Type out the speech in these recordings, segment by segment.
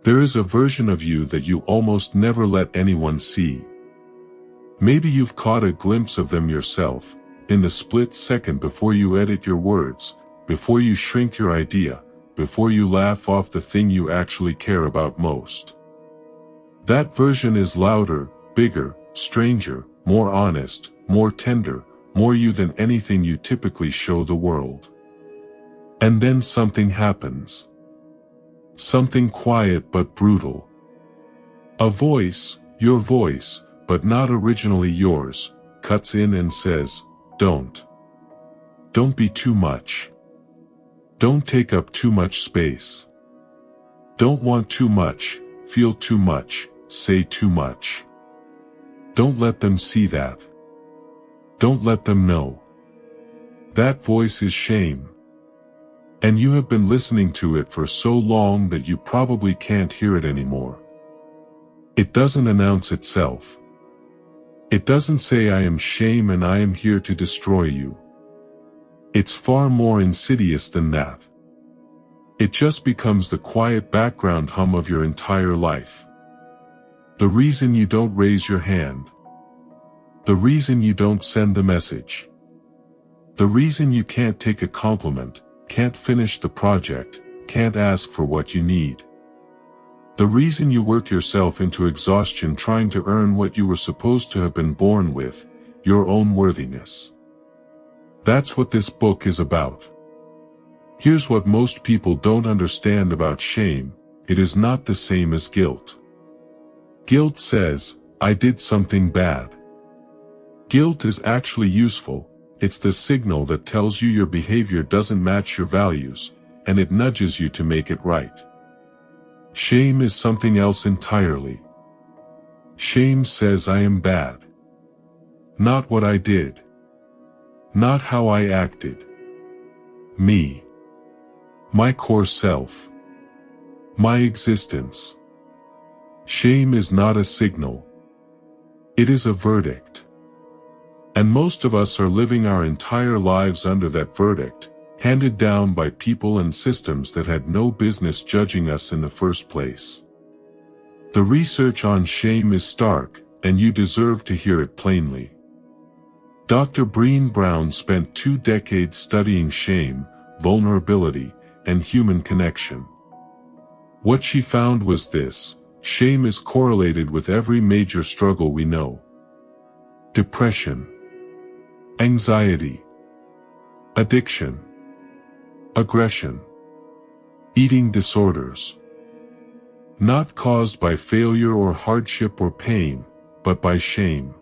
There is a version of you that you almost never let anyone see. Maybe you've caught a glimpse of them yourself, in the split second before you edit your words, before you shrink your idea, before you laugh off the thing you actually care about most. That version is louder, bigger, stranger, more honest, more tender, more you than anything you typically show the world. And then something happens. Something quiet but brutal. A voice, your voice, but not originally yours, cuts in and says, "Don't. Don't be too much. Don't take up too much space. Don't want too much, feel too much, say too much. Don't let them see that. Don't let them know." That voice is shame. And you have been listening to it for so long that you probably can't hear it anymore. It doesn't announce itself. It doesn't say, "I am shame and I am here to destroy you." It's far more insidious than that. It just becomes the quiet background hum of your entire life. The reason you don't raise your hand. The reason you don't send the message. The reason you can't take a compliment, can't finish the project, can't ask for what you need. The reason you work yourself into exhaustion trying to earn what you were supposed to have been born with, your own worthiness. That's what this book is about. Here's what most people don't understand about shame: it is not the same as guilt. Guilt says, "I did something bad." Guilt is actually useful. It's the signal that tells you your behavior doesn't match your values, and it nudges you to make it right. Shame is something else entirely. Shame says, "I am bad. Not what I did. Not how I acted. Me. My core self. My existence." Shame is not a signal. It is a verdict. And most of us are living our entire lives under that verdict, handed down by people and systems that had no business judging us in the first place. The research on shame is stark, and you deserve to hear it plainly. Dr. Brené Brown spent 2 decades studying shame, vulnerability, and human connection. What she found was this: shame is correlated with every major struggle we know. Depression, anxiety, addiction, aggression, eating disorders. Not caused by failure or hardship or pain, but by shame.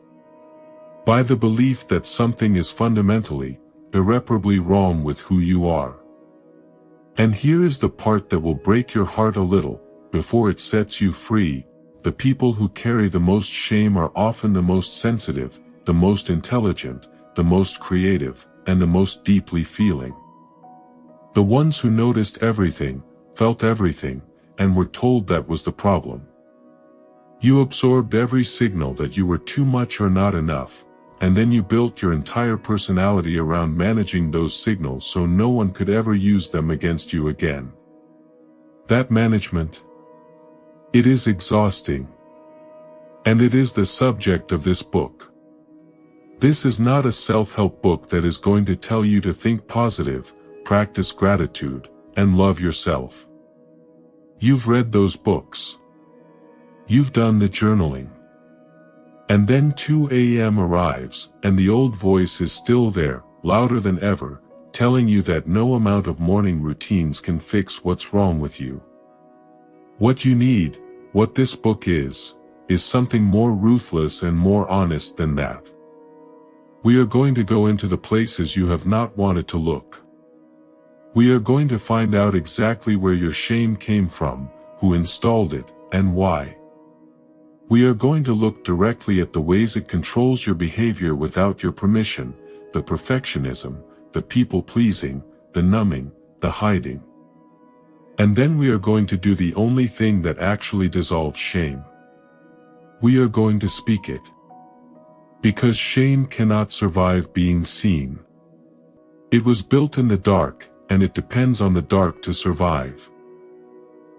By the belief that something is fundamentally, irreparably wrong with who you are. And here is the part that will break your heart a little, before it sets you free: the people who carry the most shame are often the most sensitive, the most intelligent, the most creative, and the most deeply feeling. The ones who noticed everything, felt everything, and were told that was the problem. You absorbed every signal that you were too much or not enough, and then you built your entire personality around managing those signals so no one could ever use them against you again. That management, it is exhausting. And it is the subject of this book. This is not a self-help book that is going to tell you to think positive, practice gratitude, and love yourself. You've read those books. You've done the journaling. And then 2 a.m. arrives, and the old voice is still there, louder than ever, telling you that no amount of morning routines can fix what's wrong with you. What you need, what this book is something more ruthless and more honest than that. We are going to go into the places you have not wanted to look. We are going to find out exactly where your shame came from, who installed it, and why. We are going to look directly at the ways it controls your behavior without your permission, the perfectionism, the people-pleasing, the numbing, the hiding. And then we are going to do the only thing that actually dissolves shame. We are going to speak it. Because shame cannot survive being seen. It was built in the dark, and it depends on the dark to survive.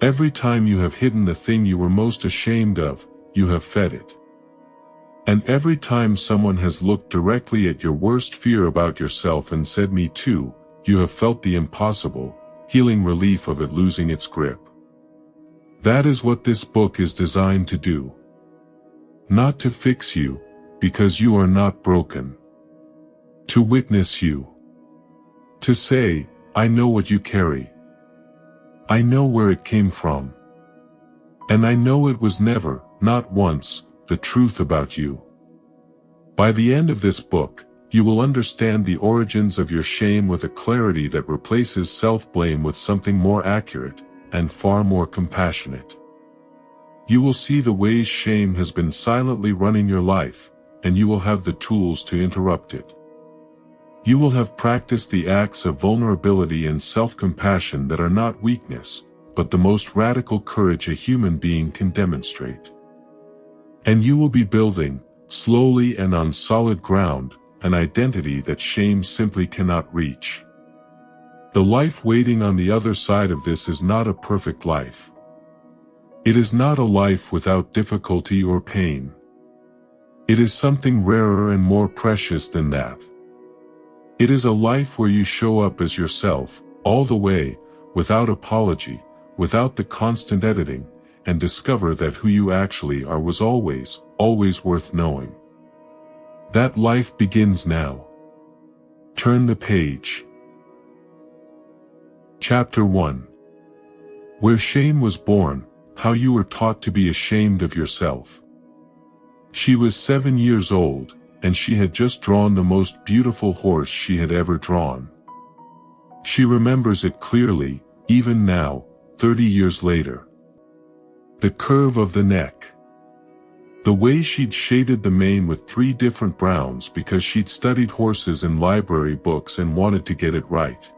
Every time you have hidden the thing you were most ashamed of, you have fed it. And every time someone has looked directly at your worst fear about yourself and said "me too," you have felt the impossible, healing relief of it losing its grip. That is what this book is designed to do. Not to fix you, because you are not broken. To witness you. To say, I know what you carry. I know where it came from. And I know it was never, not once, the truth about you. By the end of this book, you will understand the origins of your shame with a clarity that replaces self-blame with something more accurate, and far more compassionate. You will see the ways shame has been silently running your life, and you will have the tools to interrupt it. You will have practiced the acts of vulnerability and self-compassion that are not weakness, but the most radical courage a human being can demonstrate. And you will be building, slowly and on solid ground, an identity that shame simply cannot reach. The life waiting on the other side of this is not a perfect life. It is not a life without difficulty or pain. It is something rarer and more precious than that. It is a life where you show up as yourself, all the way, without apology, without the constant editing, and discover that who you actually are was always, always worth knowing. That life begins now. Turn the page. Chapter 1. Where Shame Was Born, How You Were Taught to Be Ashamed of Yourself. She was 7 years old, and she had just drawn the most beautiful horse she had ever drawn. She remembers it clearly, even now, 30 years later. The curve of the neck. The way she'd shaded the mane with 3 different browns because she'd studied horses in library books and wanted to get it right.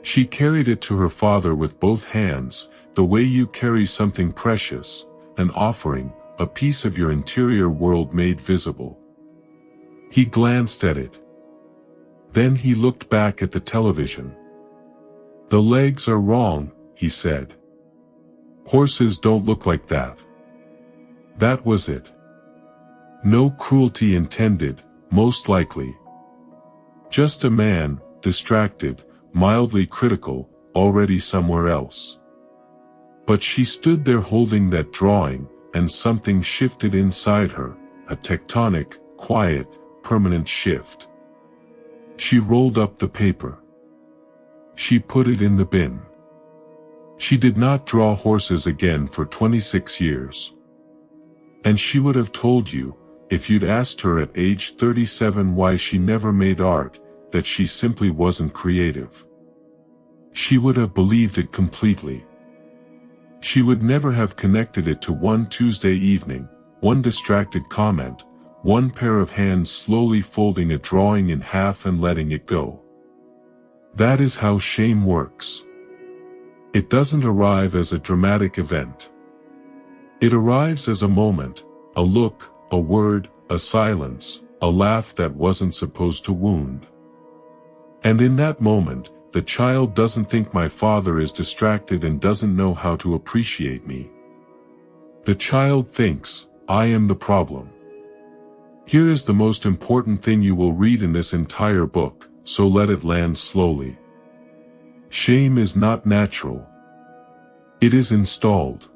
She carried it to her father with both hands, the way you carry something precious, an offering, a piece of your interior world made visible. He glanced at it. Then he looked back at the television. "The legs are wrong," he said. "Horses don't look like that." That was it. No cruelty intended, most likely. Just a man, distracted, mildly critical, already somewhere else. But she stood there holding that drawing, and something shifted inside her, a tectonic, quiet, permanent shift. She rolled up the paper. She put it in the bin. She did not draw horses again for 26 years. And she would have told you, if you'd asked her at age 37 why she never made art, that she simply wasn't creative. She would have believed it completely. She would never have connected it to one Tuesday evening, one distracted comment, one pair of hands slowly folding a drawing in half and letting it go. That is how shame works. It doesn't arrive as a dramatic event. It arrives as a moment, a look, a word, a silence, a laugh that wasn't supposed to wound. And in that moment, the child doesn't think my father is distracted and doesn't know how to appreciate me. The child thinks, I am the problem. Here is the most important thing you will read in this entire book, so let it land slowly. Shame is not natural. It is installed.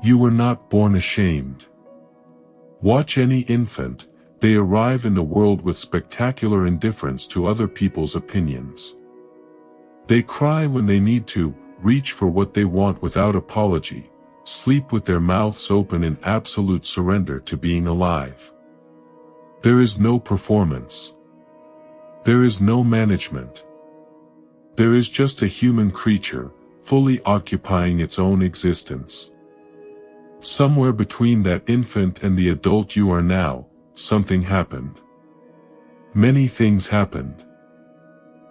You were not born ashamed. Watch any infant, they arrive in the world with spectacular indifference to other people's opinions. They cry when they need to, reach for what they want without apology, sleep with their mouths open in absolute surrender to being alive. There is no performance. There is no management. There is just a human creature, fully occupying its own existence. Somewhere between that infant and the adult you are now, something happened. Many things happened.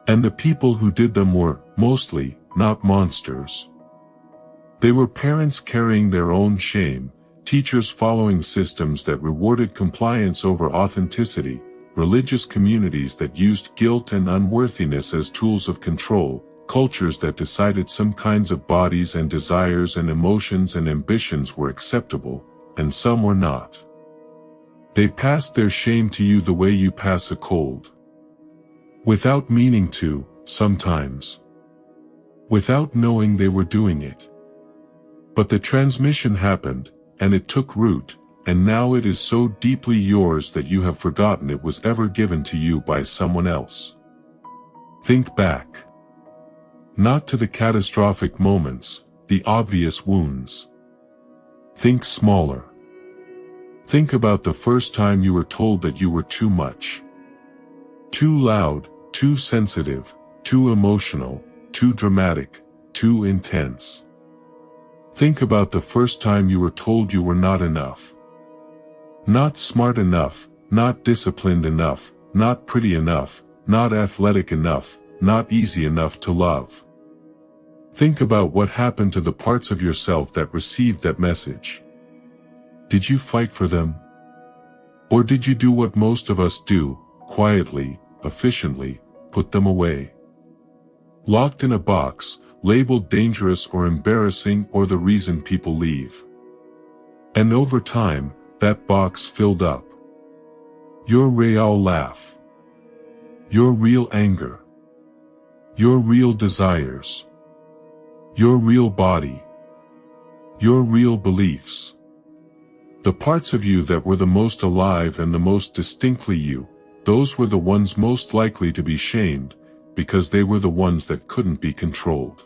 And the people who did them were, mostly, not monsters. They were parents carrying their own shame, teachers following systems that rewarded compliance over authenticity, religious communities that used guilt and unworthiness as tools of control, cultures that decided some kinds of bodies and desires and emotions and ambitions were acceptable, and some were not. They passed their shame to you the way you pass a cold. Without meaning to, sometimes. Without knowing they were doing it. But the transmission happened, and it took root, and now it is so deeply yours that you have forgotten it was ever given to you by someone else. Think back. Not to the catastrophic moments, the obvious wounds. Think smaller. Think about the first time you were told that you were too much. Too loud, too sensitive, too emotional, too dramatic, too intense. Think about the first time you were told you were not enough. Not smart enough, not disciplined enough, not pretty enough, not athletic enough, not easy enough to love. Think about what happened to the parts of yourself that received that message. Did you fight for them? Or did you do what most of us do, quietly, efficiently, put them away? Locked in a box, labeled dangerous or embarrassing or the reason people leave. And over time, that box filled up. Your real laugh. Your real anger. Your real desires. Your real body. Your real beliefs. The parts of you that were the most alive and the most distinctly you, those were the ones most likely to be shamed, because they were the ones that couldn't be controlled.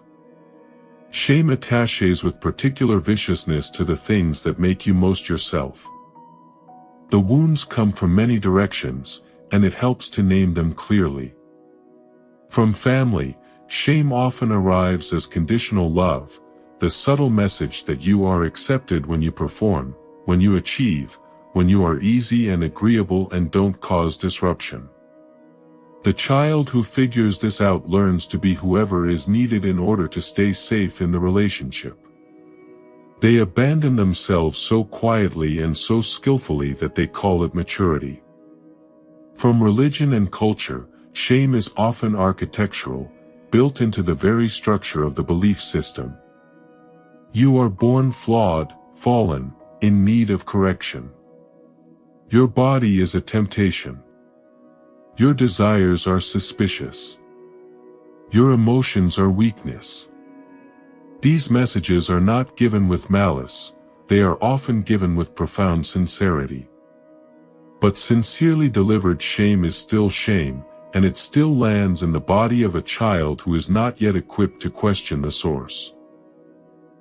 Shame attaches with particular viciousness to the things that make you most yourself. The wounds come from many directions, and it helps to name them clearly. From family, shame often arrives as conditional love, the subtle message that you are accepted when you perform, when you achieve, when you are easy and agreeable and don't cause disruption. The child who figures this out learns to be whoever is needed in order to stay safe in the relationship. They abandon themselves so quietly and so skillfully that they call it maturity. From religion and culture, shame is often architectural, built into the very structure of the belief system. You are born flawed, fallen, in need of correction. Your body is a temptation. Your desires are suspicious. Your emotions are weakness. These messages are not given with malice, they are often given with profound sincerity. But sincerely delivered shame is still shame, and it still lands in the body of a child who is not yet equipped to question the source.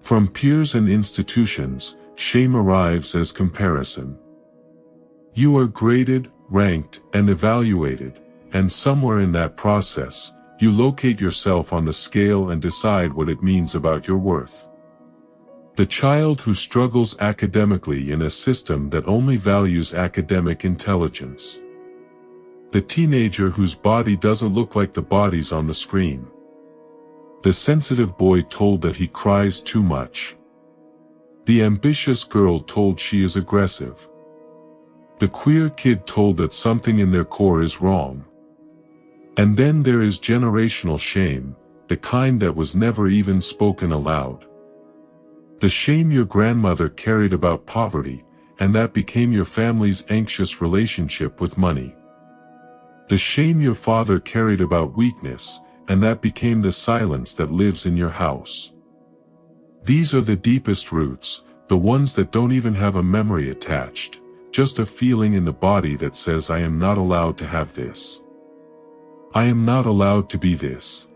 From peers and institutions, shame arrives as comparison. You are graded, ranked, and evaluated, and somewhere in that process, you locate yourself on the scale and decide what it means about your worth. The child who struggles academically in a system that only values academic intelligence. The teenager whose body doesn't look like the bodies on the screen. The sensitive boy told that he cries too much. The ambitious girl told she is aggressive. The queer kid told that something in their core is wrong. And then there is generational shame, the kind that was never even spoken aloud. The shame your grandmother carried about poverty, and that became your family's anxious relationship with money. The shame your father carried about weakness, and that became the silence that lives in your house. These are the deepest roots, the ones that don't even have a memory attached. Just a feeling in the body that says I am not allowed to have this. I am not allowed to be this.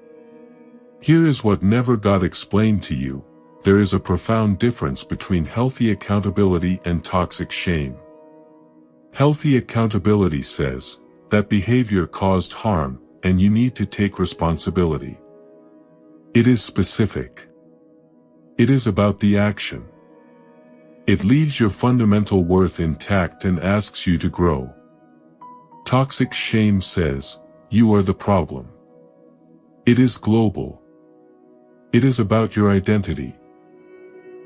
Here is what never got explained to you. There is a profound difference between healthy accountability and toxic shame. Healthy accountability says, that behavior caused harm, and you need to take responsibility. It is specific. It is about the action. It leaves your fundamental worth intact and asks you to grow. Toxic shame says, you are the problem. It is global. It is about your identity.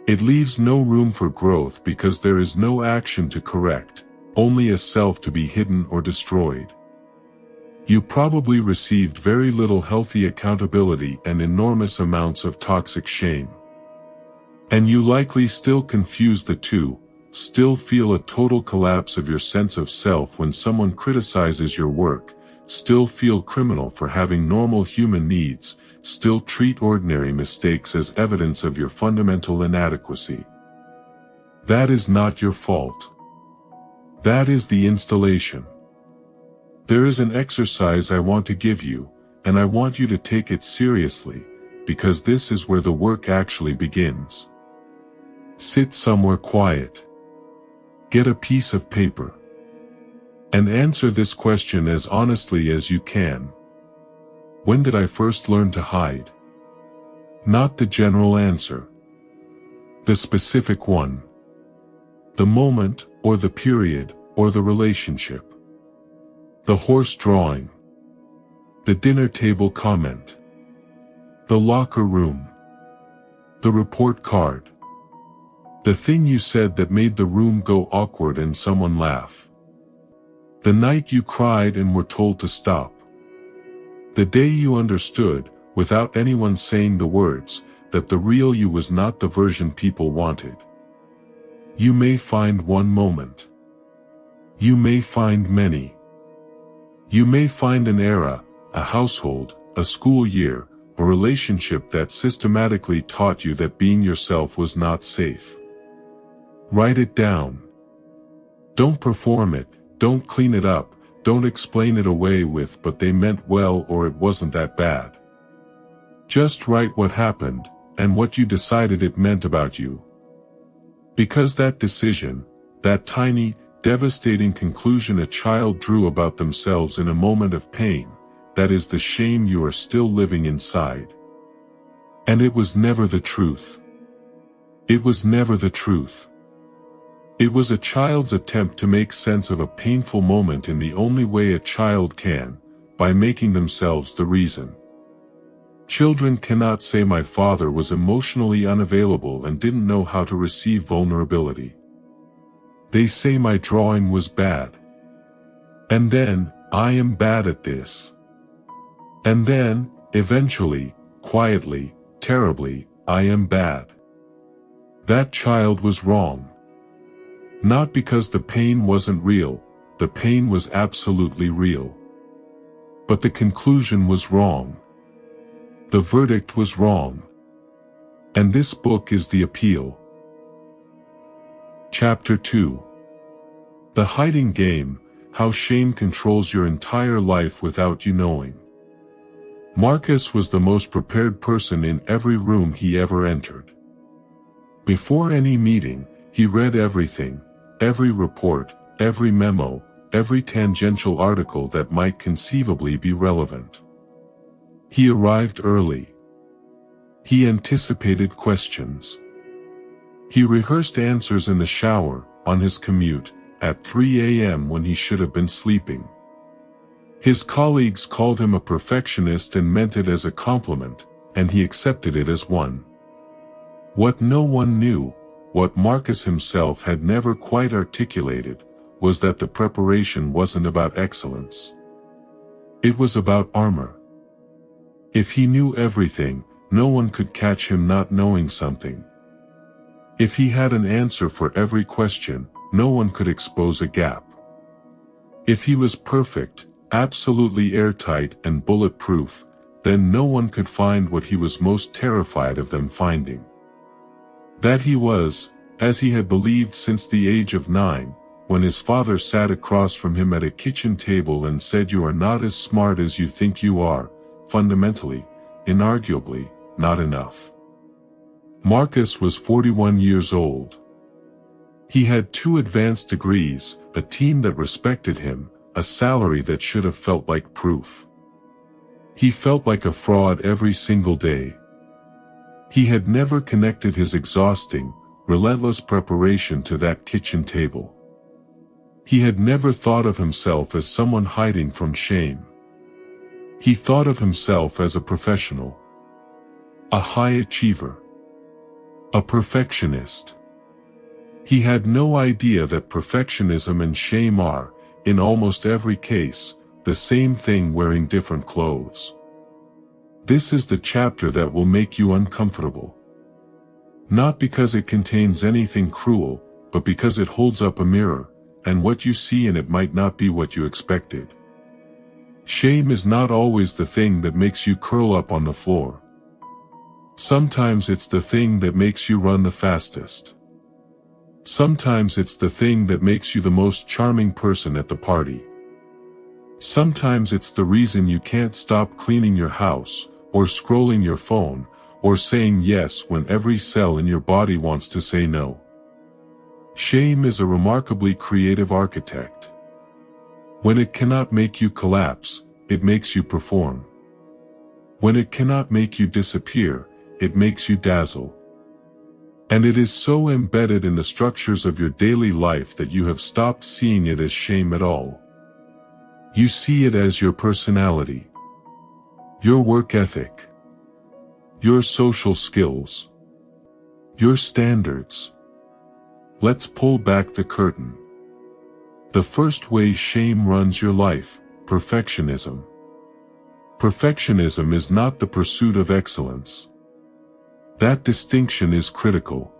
It leaves no room for growth because there is no action to correct, only a self to be hidden or destroyed. You probably received very little healthy accountability and enormous amounts of toxic shame. And you likely still confuse the two, still feel a total collapse of your sense of self when someone criticizes your work, still feel criminal for having normal human needs, still treat ordinary mistakes as evidence of your fundamental inadequacy. That is not your fault. That is the installation. There is an exercise I want to give you, and I want you to take it seriously, because this is where the work actually begins. Sit somewhere quiet. Get a piece of paper. And answer this question as honestly as you can. When did I first learn to hide? Not the general answer. The specific one. The moment, or the period, or the relationship. The horse drawing. The dinner table comment. The locker room. The report card. The thing you said that made the room go awkward and someone laugh. The night you cried and were told to stop. The day you understood, without anyone saying the words, that the real you was not the version people wanted. You may find one moment. You may find many. You may find an era, a household, a school year, a relationship that systematically taught you that being yourself was not safe. Write it down. Don't perform it, don't clean it up, don't explain it away with but they meant well or it wasn't that bad. Just write what happened, and what you decided it meant about you. Because that decision, that tiny, devastating conclusion a child drew about themselves in a moment of pain, that is the shame you are still living inside. And it was never the truth. It was never the truth. It was a child's attempt to make sense of a painful moment in the only way a child can, by making themselves the reason. Children cannot say my father was emotionally unavailable and didn't know how to receive vulnerability. They say my drawing was bad. And then, I am bad at this. And then, eventually, quietly, terribly, I am bad. That child was wrong. Not because the pain wasn't real, the pain was absolutely real. But the conclusion was wrong. The verdict was wrong. And this book is the appeal. Chapter 2. The Hiding Game, How Shame Controls Your Entire Life Without You Knowing. Marcus was the most prepared person in every room he ever entered. Before any meeting, he read everything, every report, every memo, every tangential article that might conceivably be relevant. He arrived early. He anticipated questions. He rehearsed answers in the shower, on his commute, at 3 a.m. when he should have been sleeping. His colleagues called him a perfectionist and meant it as a compliment, and he accepted it as one. What no one knew, what Marcus himself had never quite articulated, was that the preparation wasn't about excellence. It was about armor. If he knew everything, no one could catch him not knowing something. If he had an answer for every question, no one could expose a gap. If he was perfect, absolutely airtight and bulletproof, then no one could find what he was most terrified of them finding. That he was, as he had believed since the age of 9, when his father sat across from him at a kitchen table and said you are not as smart as you think you are, fundamentally, inarguably, not enough. Marcus was 41 years old. He had 2 advanced degrees, a team that respected him, a salary that should have felt like proof. He felt like a fraud every single day. He had never connected his exhausting, relentless preparation to that kitchen table. He had never thought of himself as someone hiding from shame. He thought of himself as a professional. A high achiever. A perfectionist. He had no idea that perfectionism and shame are, in almost every case, the the same thing wearing different clothes. This is the chapter that will make you uncomfortable. Not because it contains anything cruel, but because it holds up a mirror, and what you see in it might not be what you expected. Shame is not always the thing that makes you curl up on the floor. Sometimes it's the thing that makes you run the fastest. Sometimes it's the thing that makes you the most charming person at the party. Sometimes it's the reason you can't stop cleaning your house, or scrolling your phone, or saying yes when every cell in your body wants to say no. Shame is a remarkably creative architect. When it cannot make you collapse, it makes you perform. When it cannot make you disappear, it makes you dazzle. And it is so embedded in the structures of your daily life that you have stopped seeing it as shame at all. You see it as your personality, your work ethic, your social skills, your standards. Let's pull back the curtain. The first way shame runs your life: perfectionism. Perfectionism is not the pursuit of excellence. That distinction is critical.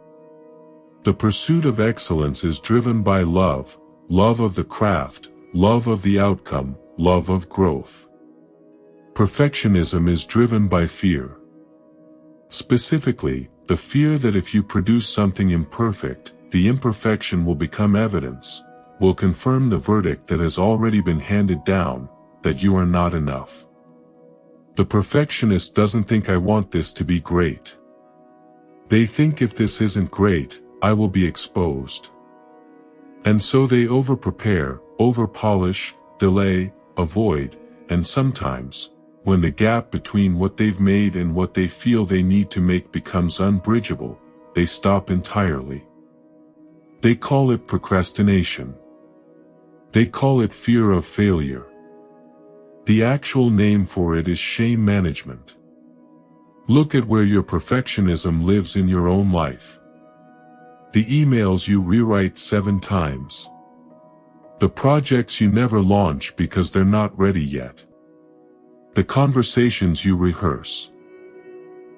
The pursuit of excellence is driven by love, love of the craft, love of the outcome, love of growth. Perfectionism is driven by fear. Specifically, the fear that if you produce something imperfect, the imperfection will become evidence, will confirm the verdict that has already been handed down, that you are not enough. The perfectionist doesn't think I want this to be great. They think if this isn't great, I will be exposed. And so they over-prepare, over-polish, delay, avoid, and sometimes, when the gap between what they've made and what they feel they need to make becomes unbridgeable, they stop entirely. They call it procrastination. They call it fear of failure. The actual name for it is shame management. Look at where your perfectionism lives in your own life. The emails you rewrite 7 times. The projects you never launch because they're not ready yet. The conversations you rehearse.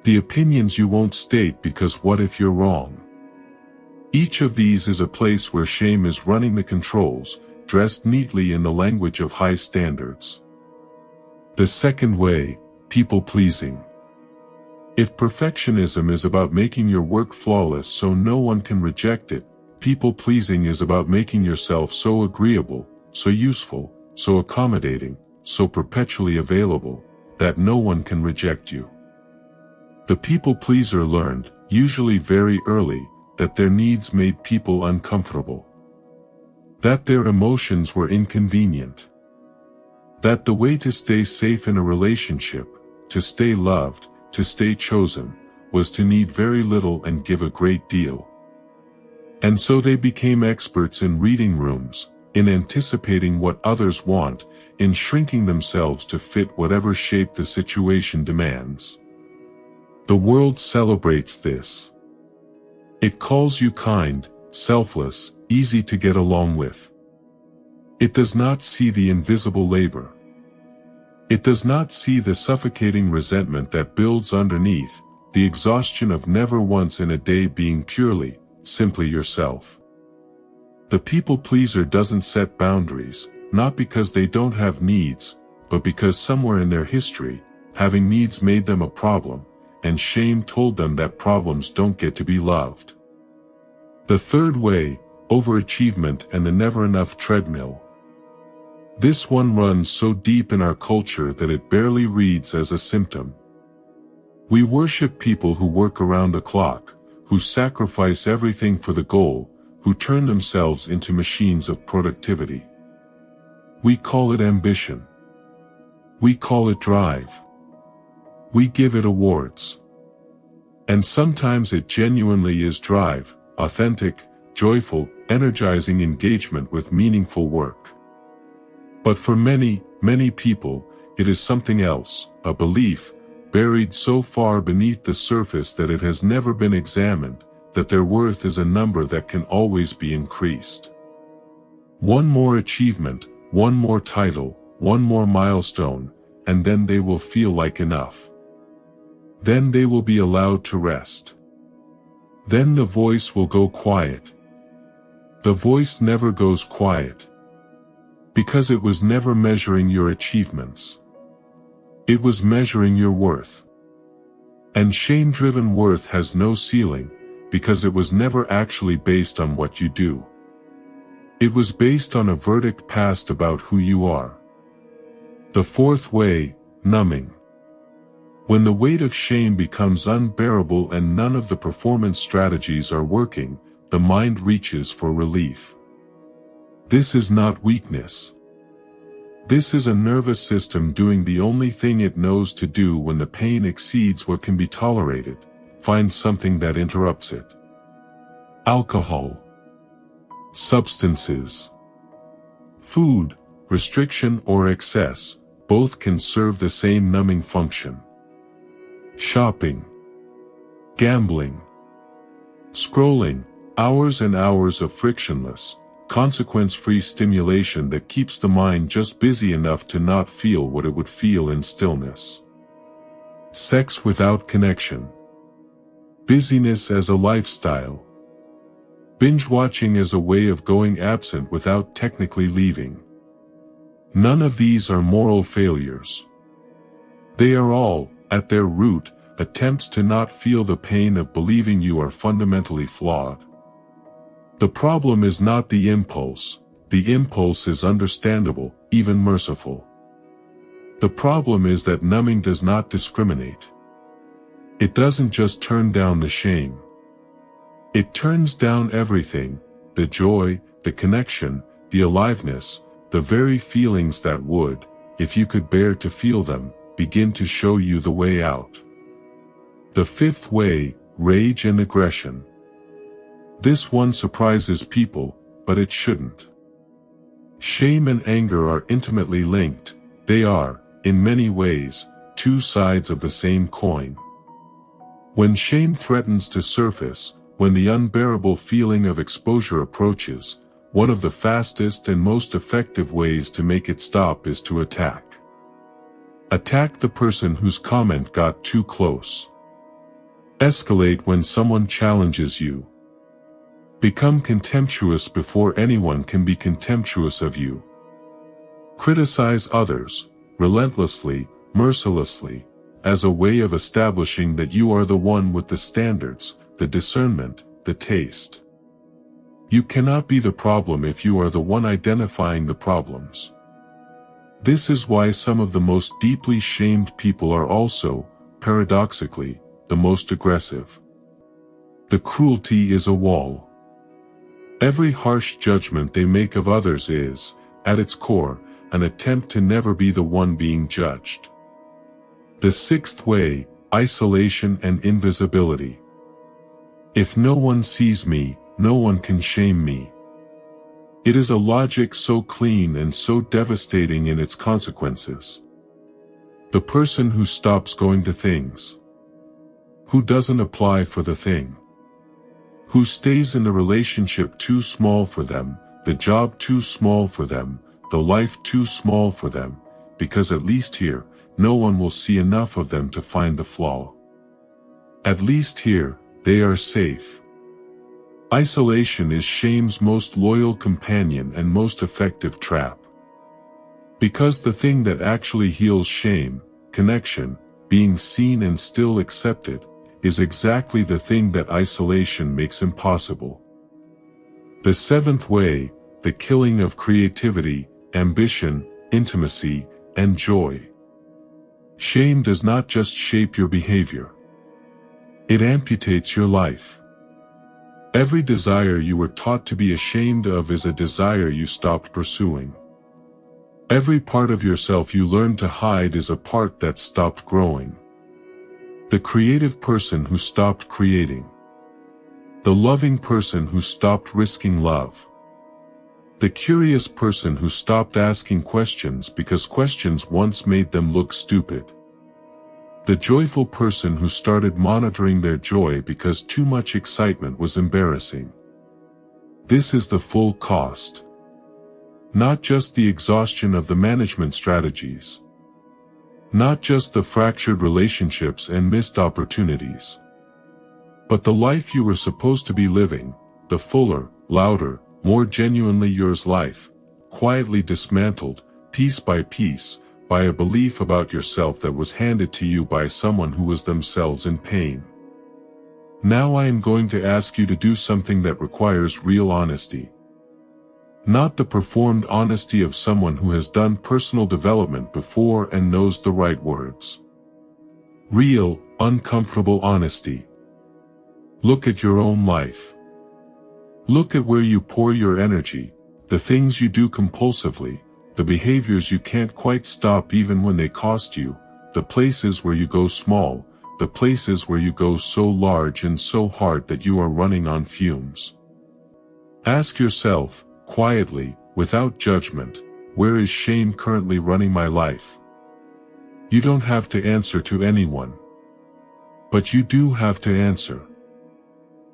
The opinions you won't state because what if you're wrong? Each of these is a place where shame is running the controls, dressed neatly in the language of high standards. The second way, people-pleasing. If perfectionism is about making your work flawless so no one can reject it, people-pleasing is about making yourself so agreeable, so useful, so accommodating, so perpetually available, that no one can reject you. The people-pleaser learned, usually very early, that their needs made people uncomfortable. That their emotions were inconvenient. That the way to stay safe in a relationship, to stay loved, to stay chosen, was to need very little and give a great deal. And so they became experts in reading rooms, in anticipating what others want, in shrinking themselves to fit whatever shape the situation demands. The world celebrates this. It calls you kind, selfless, easy to get along with. It does not see the invisible labor. It does not see the suffocating resentment that builds underneath, the exhaustion of never once in a day being purely, simply yourself. The people-pleaser doesn't set boundaries, not because they don't have needs, but because somewhere in their history, having needs made them a problem, and shame told them that problems don't get to be loved. The third way, overachievement and the never-enough treadmill. This one runs so deep in our culture that it barely reads as a symptom. We worship people who work around the clock, who sacrifice everything for the goal, who turn themselves into machines of productivity. We call it ambition. We call it drive. We give it awards. And sometimes it genuinely is drive, authentic, joyful, energizing engagement with meaningful work. But for many, many people, it is something else, a belief, buried so far beneath the surface that it has never been examined, that their worth is a number that can always be increased. One more achievement, one more title, one more milestone, and then they will feel like enough. Then they will be allowed to rest. Then the voice will go quiet. The voice never goes quiet, because it was never measuring your achievements. It was measuring your worth. And shame-driven worth has no ceiling, because it was never actually based on what you do. It was based on a verdict passed about who you are. The fourth way, numbing. When the weight of shame becomes unbearable and none of the performance strategies are working, the mind reaches for relief. This is not weakness. This is a nervous system doing the only thing it knows to do when the pain exceeds what can be tolerated: find something that interrupts it. Alcohol, substances, food, restriction or excess, both can serve the same numbing function. Shopping, gambling, scrolling, hours and hours of frictionless, consequence-free stimulation that keeps the mind just busy enough to not feel what it would feel in stillness. Sex without connection. Busyness as a lifestyle. Binge-watching as a way of going absent without technically leaving. None of these are moral failures. They are all, at their root, attempts to not feel the pain of believing you are fundamentally flawed. The problem is not the impulse is understandable, even merciful. The problem is that numbing does not discriminate. It doesn't just turn down the shame. It turns down everything: the joy, the connection, the aliveness, the very feelings that would, if you could bear to feel them, begin to show you the way out. The fifth way, rage and aggression. This one surprises people, but it shouldn't. Shame and anger are intimately linked. They are, in many ways, two sides of the same coin. When shame threatens to surface, when the unbearable feeling of exposure approaches, one of the fastest and most effective ways to make it stop is to attack. Attack the person whose comment got too close. Escalate when someone challenges you. Become contemptuous before anyone can be contemptuous of you. Criticize others, relentlessly, mercilessly, as a way of establishing that you are the one with the standards, the discernment, the taste. You cannot be the problem if you are the one identifying the problems. This is why some of the most deeply shamed people are also, paradoxically, the most aggressive. The cruelty is a wall. Every harsh judgment they make of others is, at its core, an attempt to never be the one being judged. The sixth way, isolation and invisibility. If no one sees me, no one can shame me. It is a logic so clean and so devastating in its consequences. The person who stops going to things. Who doesn't apply for the thing. Who stays in the relationship too small for them, the job too small for them, the life too small for them, because at least here, no one will see enough of them to find the flaw. At least here, they are safe. Isolation is shame's most loyal companion and most effective trap. Because the thing that actually heals shame, connection, being seen and still accepted, is exactly the thing that isolation makes impossible. The seventh way, the killing of creativity, ambition, intimacy, and joy. Shame does not just shape your behavior. It amputates your life. Every desire you were taught to be ashamed of is a desire you stopped pursuing. Every part of yourself you learned to hide is a part that stopped growing. The creative person who stopped creating. The loving person who stopped risking love. The curious person who stopped asking questions because questions once made them look stupid. The joyful person who started monitoring their joy because too much excitement was embarrassing. This is the full cost. Not just the exhaustion of the management strategies. Not just the fractured relationships and missed opportunities. But the life you were supposed to be living, the fuller, louder, more genuinely yours life, quietly dismantled, piece by piece, by a belief about yourself that was handed to you by someone who was themselves in pain. Now I am going to ask you to do something that requires real honesty. Not the performed honesty of someone who has done personal development before and knows the right words. Real, uncomfortable honesty. Look at your own life. Look at where you pour your energy, the things you do compulsively, the behaviors you can't quite stop even when they cost you, the places where you go small, the places where you go so large and so hard that you are running on fumes. Ask yourself, quietly, without judgment, where is shame currently running my life? You don't have to answer to anyone. But you do have to answer.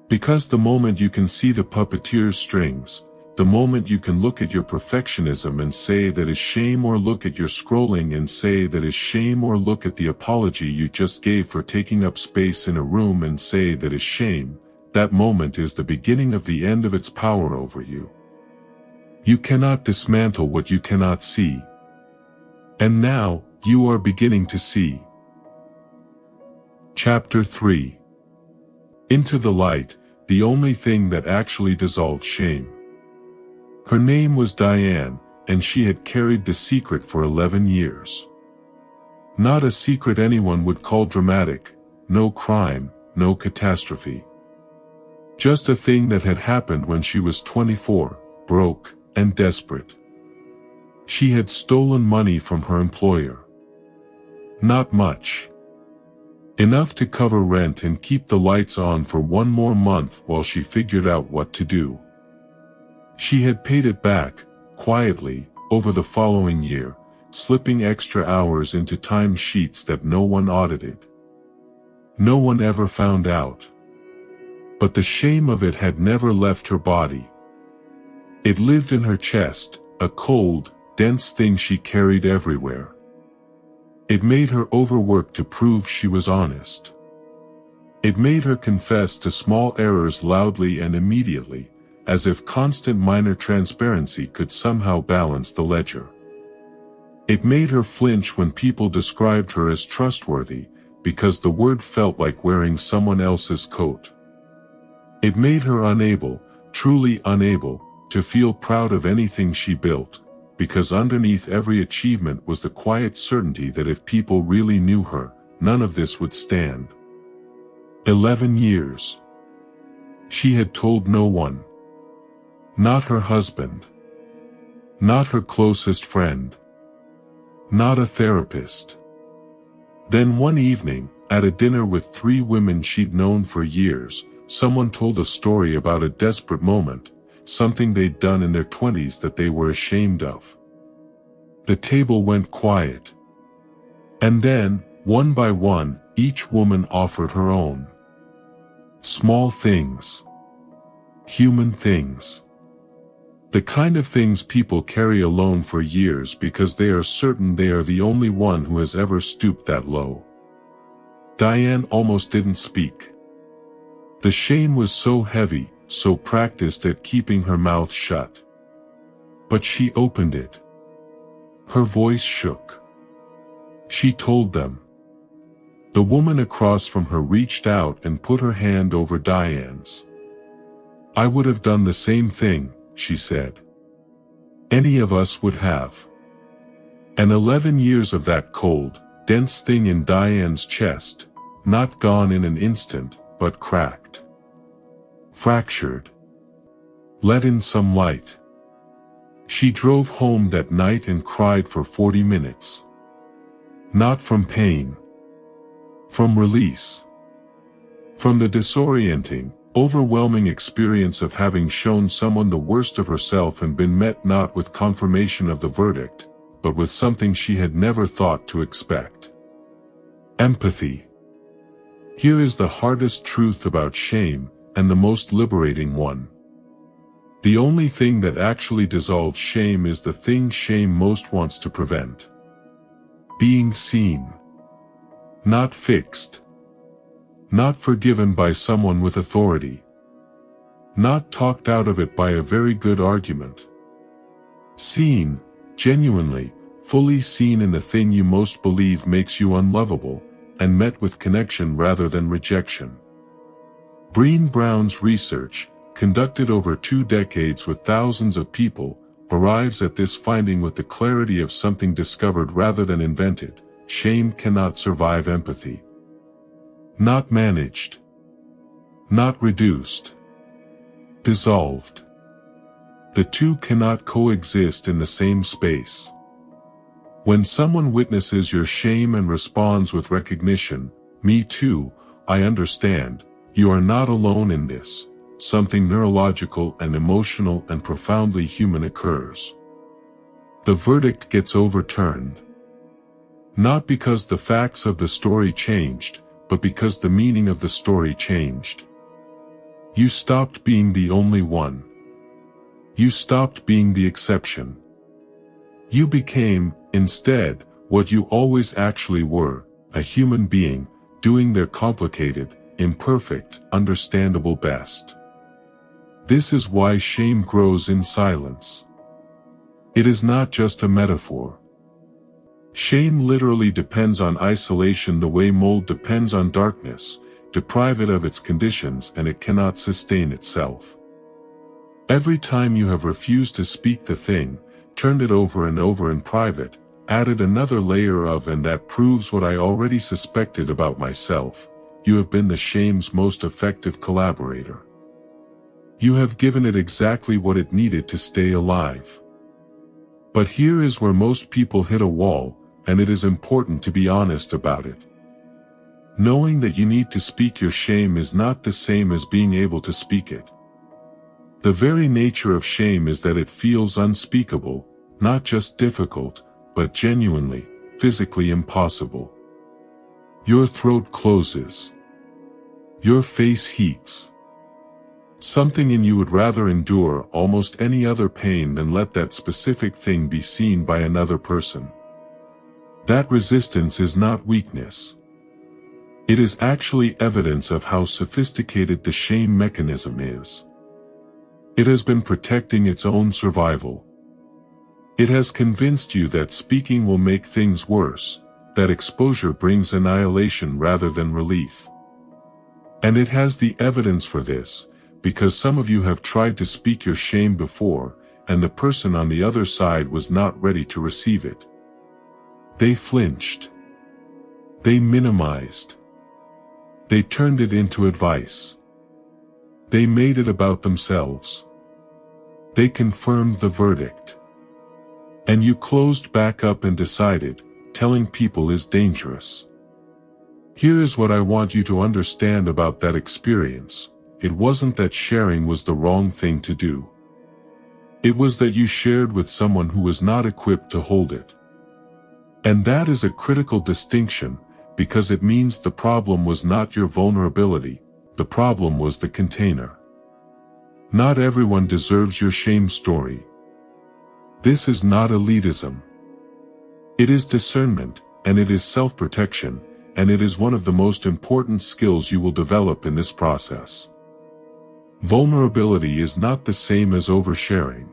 Because the moment you can see the puppeteer's strings, the moment you can look at your perfectionism and say that is shame, or look at your scrolling and say that is shame, or look at the apology you just gave for taking up space in a room and say that is shame, that moment is the beginning of the end of its power over you. You cannot dismantle what you cannot see. And now, you are beginning to see. Chapter 3. Into the light, the only thing that actually dissolves shame. Her name was Diane, and she had carried the secret for 11 years. Not a secret anyone would call dramatic, no crime, no catastrophe. Just a thing that had happened when she was 24, broke, and desperate. She had stolen money from her employer. Not much. Enough to cover rent and keep the lights on for one more month while she figured out what to do. She had paid it back, quietly, over the following year, slipping extra hours into time sheets that no one audited. No one ever found out. But the shame of it had never left her body. It lived in her chest, a cold, dense thing she carried everywhere. It made her overwork to prove she was honest. It made her confess to small errors loudly and immediately, as if constant minor transparency could somehow balance the ledger. It made her flinch when people described her as trustworthy, because the word felt like wearing someone else's coat. It made her unable, truly unable, to feel proud of anything she built, because underneath every achievement was the quiet certainty that if people really knew her, none of this would stand. 11 years. She had told no one. Not her husband. Not her closest friend. Not a therapist. Then one evening, at a dinner with 3 women she'd known for years, someone told a story about a desperate moment, something they'd done in their 20s that they were ashamed of. The table went quiet. And then, one by one, each woman offered her own. Small things. Human things. The kind of things people carry alone for years because they are certain they are the only one who has ever stooped that low. Diane almost didn't speak. The shame was so heavy, so practiced at keeping her mouth shut. But she opened it. Her voice shook. She told them. The woman across from her reached out and put her hand over Diane's. I would have done the same thing, she said. Any of us would have. And 11 years of that cold, dense thing in Diane's chest, not gone in an instant, but cracked. Fractured. Let in some light. She drove home that night and cried for 40 minutes. Not from pain. From release. From the disorienting, overwhelming experience of having shown someone the worst of herself and been met not with confirmation of the verdict, but with something she had never thought to expect. Empathy. Here is the hardest truth about shame, and the most liberating one. The only thing that actually dissolves shame is the thing shame most wants to prevent. Being seen. Not fixed. Not forgiven by someone with authority. Not talked out of it by a very good argument. Seen, genuinely, fully seen in the thing you most believe makes you unlovable, and met with connection rather than rejection. Brené Brown's research, conducted over 2 decades with thousands of people, arrives at this finding with the clarity of something discovered rather than invented: shame cannot survive empathy. Not managed. Not reduced. Dissolved. The two cannot coexist in the same space. When someone witnesses your shame and responds with recognition, "Me too, I understand, you are not alone in this," something neurological and emotional and profoundly human occurs. The verdict gets overturned. Not because the facts of the story changed, but because the meaning of the story changed. You stopped being the only one. You stopped being the exception. You became, instead, what you always actually were: a human being, doing their complicated, imperfect, understandable best. This is why shame grows in silence. It is not just a metaphor. Shame literally depends on isolation the way mold depends on darkness. Deprive it of its conditions and it cannot sustain itself. Every time you have refused to speak the thing, turned it over and over in private, added another layer of "and that proves what I already suspected about myself," you have been the shame's most effective collaborator. You have given it exactly what it needed to stay alive. But here is where most people hit a wall, and it is important to be honest about it. Knowing that you need to speak your shame is not the same as being able to speak it. The very nature of shame is that it feels unspeakable, not just difficult, but genuinely, physically impossible. Your throat closes. Your face heats. Something in you would rather endure almost any other pain than let that specific thing be seen by another person. That resistance is not weakness. It is actually evidence of how sophisticated the shame mechanism is. It has been protecting its own survival. It has convinced you that speaking will make things worse, that exposure brings annihilation rather than relief. And it has the evidence for this, because some of you have tried to speak your shame before, and the person on the other side was not ready to receive it. They flinched. They minimized. They turned it into advice. They made it about themselves. They confirmed the verdict. And you closed back up and decided, telling people is dangerous. Here is what I want you to understand about that experience. It wasn't that sharing was the wrong thing to do. It was that you shared with someone who was not equipped to hold it. And that is a critical distinction, because it means the problem was not your vulnerability, the problem was the container. Not everyone deserves your shame story. This is not elitism. It is discernment, and it is self-protection, and it is one of the most important skills you will develop in this process. Vulnerability is not the same as oversharing.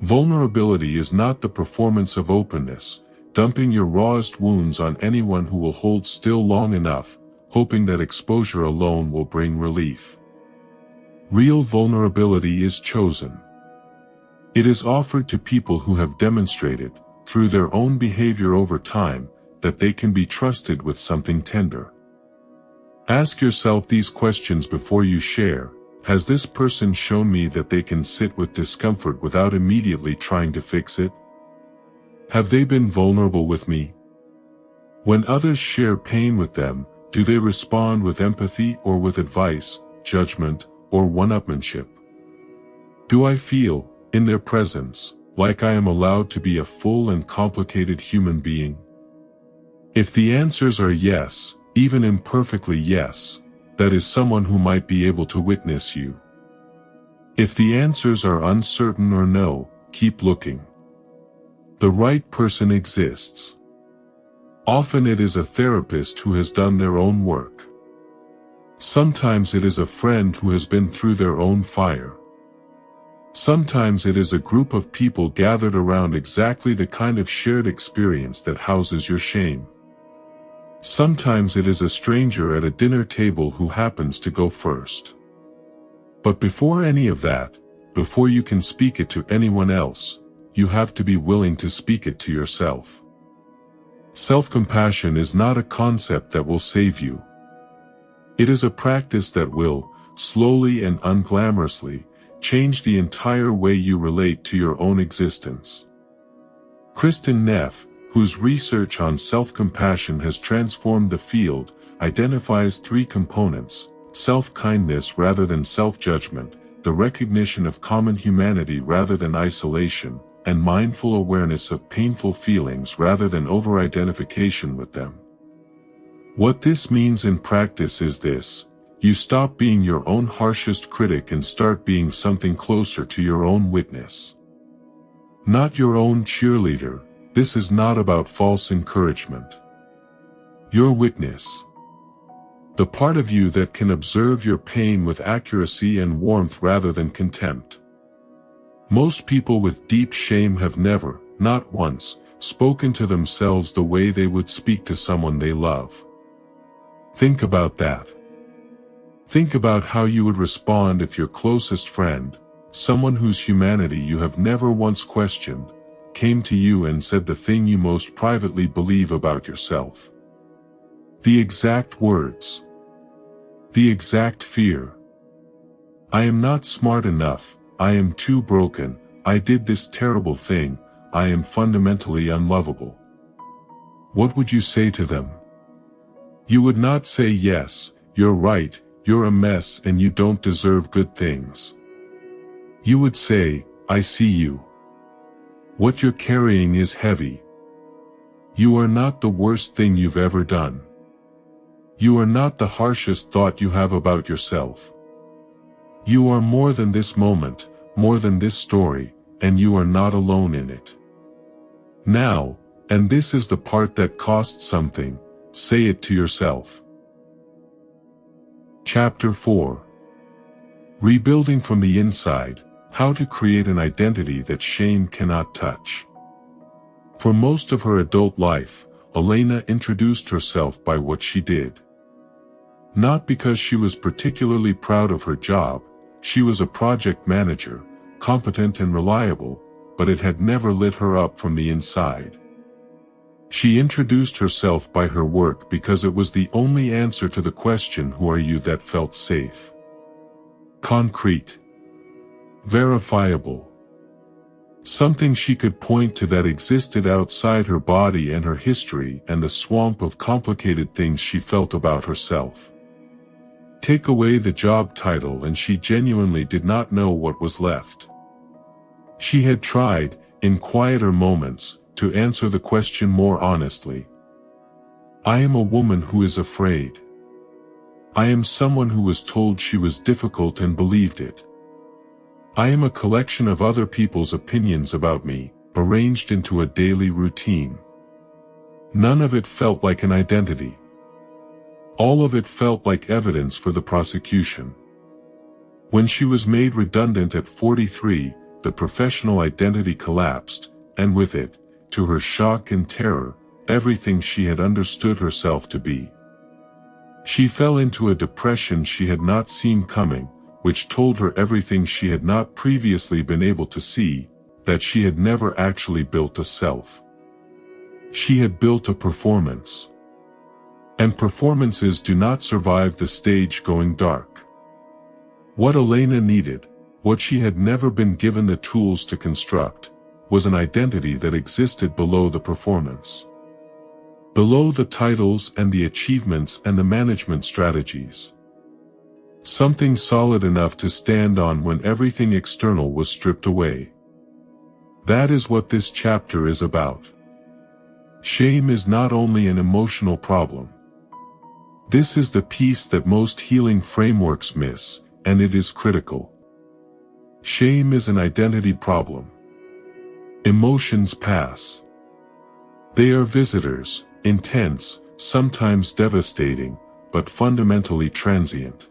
Vulnerability is not the performance of openness, dumping your rawest wounds on anyone who will hold still long enough, hoping that exposure alone will bring relief. Real vulnerability is chosen. It is offered to people who have demonstrated, through their own behavior over time, that they can be trusted with something tender. Ask yourself these questions before you share. Has this person shown me that they can sit with discomfort without immediately trying to fix it? Have they been vulnerable with me? When others share pain with them, do they respond with empathy or with advice, judgment, or one-upmanship? Do I feel, in their presence, like I am allowed to be a full and complicated human being? If the answers are yes, even imperfectly yes, that is someone who might be able to witness you. If the answers are uncertain or no, keep looking. The right person exists. Often it is a therapist who has done their own work. Sometimes it is a friend who has been through their own fire. Sometimes it is a group of people gathered around exactly the kind of shared experience that houses your shame. Sometimes it is a stranger at a dinner table who happens to go first. But before any of that, before you can speak it to anyone else, you have to be willing to speak it to yourself. Self-compassion is not a concept that will save you. It is a practice that will, slowly and unglamorously, change the entire way you relate to your own existence. Kristin Neff, whose research on self-compassion has transformed the field, identifies three components: self-kindness rather than self-judgment, the recognition of common humanity rather than isolation, and mindful awareness of painful feelings rather than over-identification with them. What this means in practice is this: you stop being your own harshest critic and start being something closer to your own witness. Not your own cheerleader. This is not about false encouragement. Your witness. The part of you that can observe your pain with accuracy and warmth rather than contempt. Most people with deep shame have never, not once, spoken to themselves the way they would speak to someone they love. Think about that. Think about how you would respond if your closest friend, someone whose humanity you have never once questioned, came to you and said the thing you most privately believe about yourself. The exact words. The exact fear. I am not smart enough, I am too broken, I did this terrible thing, I am fundamentally unlovable. What would you say to them? You would not say, yes, you're right, you're a mess and you don't deserve good things. You would say, I see you. What you're carrying is heavy. You are not the worst thing you've ever done. You are not the harshest thought you have about yourself. You are more than this moment, more than this story, and you are not alone in it. Now, and this is the part that costs something, say it to yourself. Chapter 4. Rebuilding from the inside, how to create an identity that shame cannot touch. For most of her adult life, Elena introduced herself by what she did. Not because she was particularly proud of her job, she was a project manager, competent and reliable, but it had never lit her up from the inside. She introduced herself by her work because it was the only answer to the question, who are you, that felt safe. Concrete. Verifiable. Something she could point to that existed outside her body and her history and the swamp of complicated things she felt about herself. Take away the job title and she genuinely did not know what was left. She had tried, in quieter moments, to answer the question more honestly. I am a woman who is afraid. I am someone who was told she was difficult and believed it. I am a collection of other people's opinions about me, arranged into a daily routine. None of it felt like an identity. All of it felt like evidence for the prosecution. When she was made redundant at 43, the professional identity collapsed, and with it, to her shock and terror, everything she had understood herself to be. She fell into a depression she had not seen coming, which told her everything she had not previously been able to see, that she had never actually built a self. She had built a performance. And performances do not survive the stage going dark. What Elena needed, what she had never been given the tools to construct, was an identity that existed below the performance. Below the titles and the achievements and the management strategies. Something solid enough to stand on when everything external was stripped away. That is what this chapter is about. Shame is not only an emotional problem. This is the piece that most healing frameworks miss, and it is critical. Shame is an identity problem. Emotions pass. They are visitors, intense, sometimes devastating, but fundamentally transient.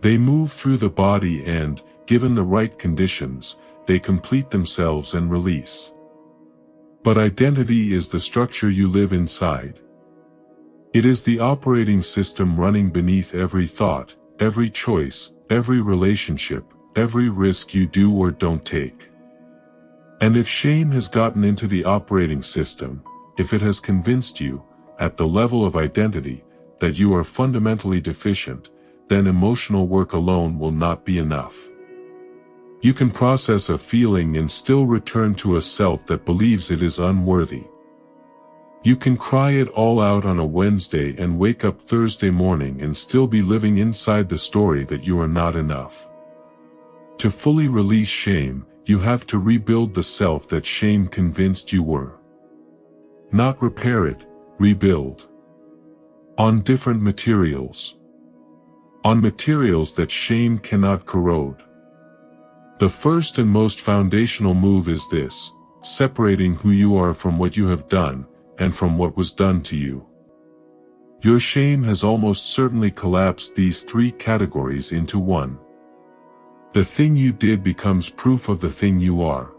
They move through the body and, given the right conditions, they complete themselves and release. But identity is the structure you live inside. It is the operating system running beneath every thought, every choice, every relationship, every risk you do or don't take. And if shame has gotten into the operating system, if it has convinced you, at the level of identity, that you are fundamentally deficient, then emotional work alone will not be enough. You can process a feeling and still return to a self that believes it is unworthy. You can cry it all out on a Wednesday and wake up Thursday morning and still be living inside the story that you are not enough. To fully release shame, you have to rebuild the self that shame convinced you were. Not repair it, rebuild. On different materials. On materials that shame cannot corrode. The first and most foundational move is this: separating who you are from what you have done, and from what was done to you. Your shame has almost certainly collapsed these three categories into one. The thing you did becomes proof of the thing you are.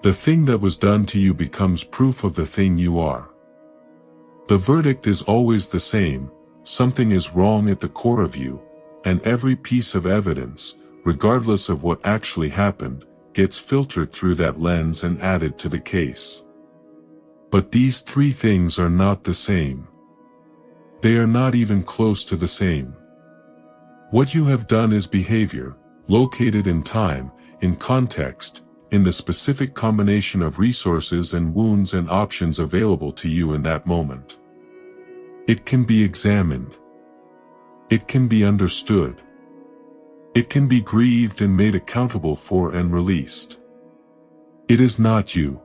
The thing that was done to you becomes proof of the thing you are. The verdict is always the same: something is wrong at the core of you, and every piece of evidence, regardless of what actually happened, gets filtered through that lens and added to the case. But these three things are not the same. They are not even close to the same. What you have done is behavior, located in time, in context, in the specific combination of resources and wounds and options available to you in that moment. It can be examined. It can be understood. It can be grieved and made accountable for and released. It is not you.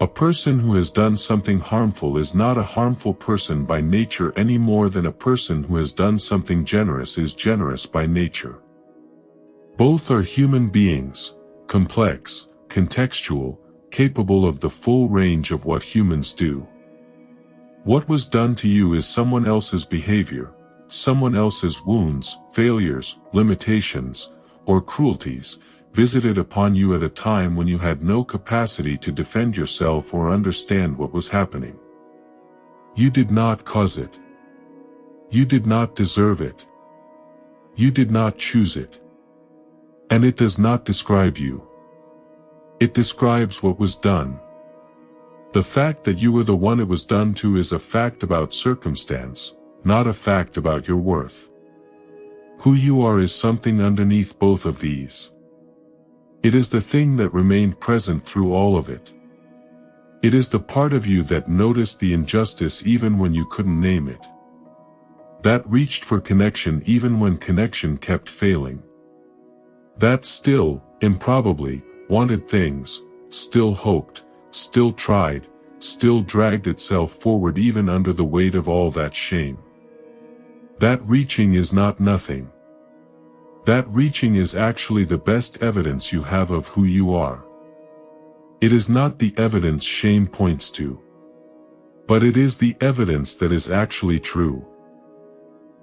A person who has done something harmful is not a harmful person by nature any more than a person who has done something generous is generous by nature. Both are human beings, complex, contextual, capable of the full range of what humans do. What was done to you is someone else's behavior, someone else's wounds, failures, limitations, or cruelties, visited upon you at a time when you had no capacity to defend yourself or understand what was happening. You did not cause it. You did not deserve it. You did not choose it. And it does not describe you. It describes what was done. The fact that you were the one it was done to is a fact about circumstance, not a fact about your worth. Who you are is something underneath both of these. It is the thing that remained present through all of it. It is the part of you that noticed the injustice even when you couldn't name it. That reached for connection even when connection kept failing. That still, improbably, wanted things, still hoped, still tried, still dragged itself forward even under the weight of all that shame. That reaching is not nothing. That reaching is actually the best evidence you have of who you are. It is not the evidence shame points to. But it is the evidence that is actually true.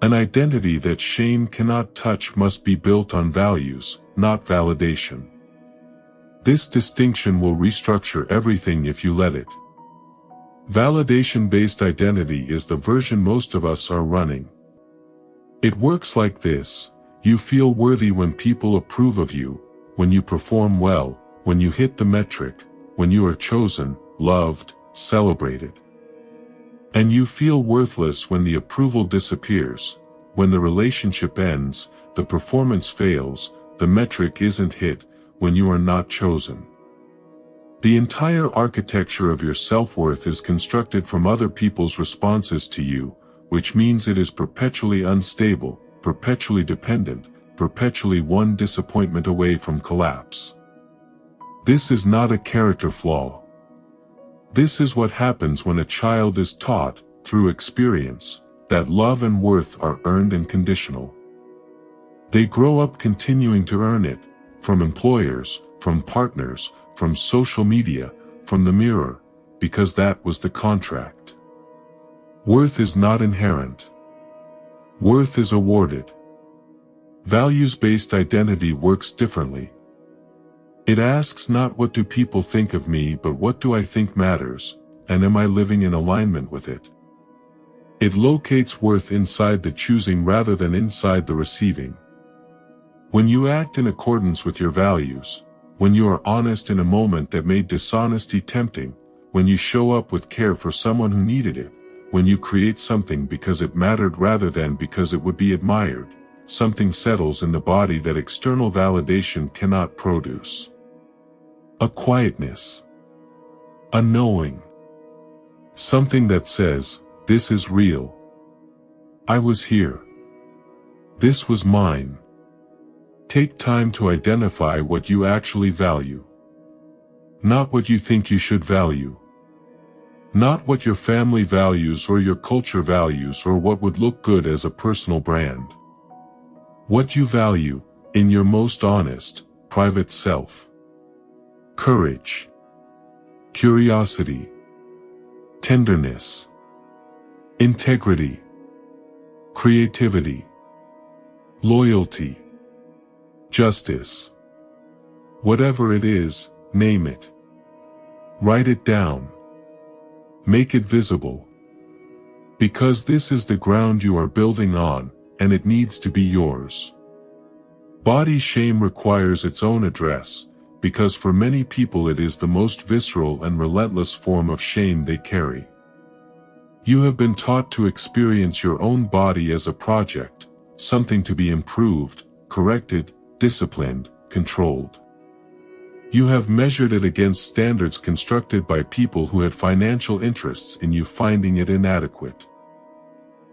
An identity that shame cannot touch must be built on values, not validation. This distinction will restructure everything if you let it. Validation-based identity is the version most of us are running. It works like this: you feel worthy when people approve of you, when you perform well, when you hit the metric, when you are chosen, loved, celebrated. And you feel worthless when the approval disappears, when the relationship ends, the performance fails, the metric isn't hit, when you are not chosen. The entire architecture of your self-worth is constructed from other people's responses to you, which means it is perpetually unstable, perpetually dependent, perpetually one disappointment away from collapse. This is not a character flaw. This is what happens when a child is taught, through experience, that love and worth are earned and conditional. They grow up continuing to earn it, from employers, from partners, from social media, from the mirror, because that was the contract. Worth is not inherent. Worth is awarded. Values-based identity works differently. It asks not what do people think of me but what do I think matters, and am I living in alignment with it? It locates worth inside the choosing rather than inside the receiving. When you act in accordance with your values, when you are honest in a moment that made dishonesty tempting, when you show up with care for someone who needed it, when you create something because it mattered rather than because it would be admired, something settles in the body that external validation cannot produce. A quietness. A knowing. Something that says, this is real. I was here. This was mine. Take time to identify what you actually value. Not what you think you should value. Not what your family values or your culture values or what would look good as a personal brand. What you value, in your most honest, private self. Courage. Curiosity. Tenderness. Integrity. Creativity. Loyalty. Justice. Whatever it is, name it. Write it down. Make it visible. Because this is the ground you are building on, and it needs to be yours. Body shame requires its own address, because for many people it is the most visceral and relentless form of shame they carry. You have been taught to experience your own body as a project, something to be improved, corrected, disciplined, controlled. You have measured it against standards constructed by people who had financial interests in you finding it inadequate.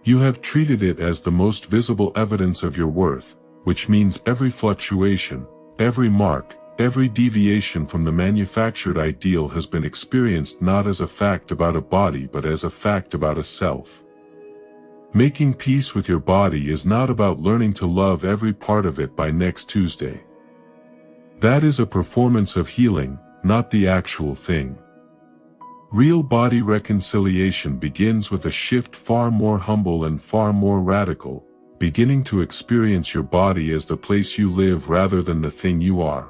You have treated it as the most visible evidence of your worth, which means every fluctuation, every mark, every deviation from the manufactured ideal has been experienced not as a fact about a body but as a fact about a self. Making peace with your body is not about learning to love every part of it by next Tuesday. That is a performance of healing, not the actual thing. Real body reconciliation begins with a shift far more humble and far more radical, beginning to experience your body as the place you live rather than the thing you are.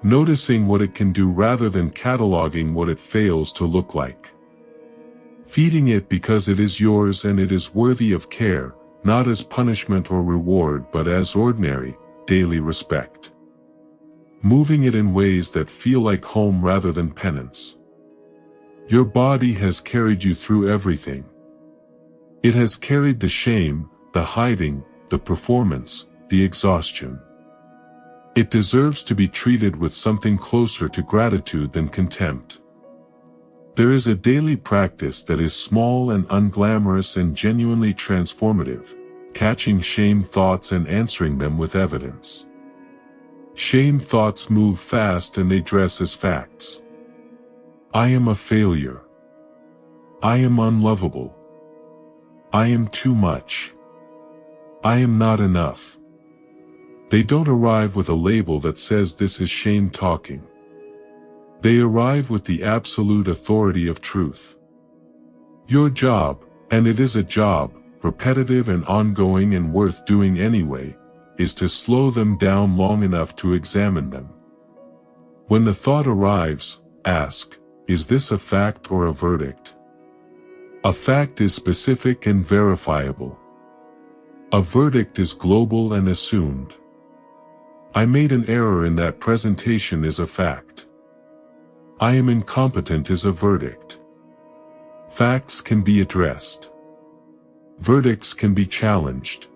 Noticing what it can do rather than cataloging what it fails to look like. Feeding it because it is yours and it is worthy of care, not as punishment or reward but as ordinary, daily respect. Moving it in ways that feel like home rather than penance. Your body has carried you through everything. It has carried the shame, the hiding, the performance, the exhaustion. It deserves to be treated with something closer to gratitude than contempt. There is a daily practice that is small and unglamorous and genuinely transformative, catching shame thoughts and answering them with evidence. Shame thoughts move fast and they dress as facts. I am a failure. I am unlovable. I am too much. I am not enough. They don't arrive with a label that says this is shame talking. They arrive with the absolute authority of truth. Your job, and it is a job, repetitive and ongoing and worth doing anyway, is to slow them down long enough to examine them. When the thought arrives, ask, is this a fact or a verdict? A fact is specific and verifiable. A verdict is global and assumed. I made an error in that presentation is a fact. I am incompetent is a verdict. Facts can be addressed. Verdicts can be challenged.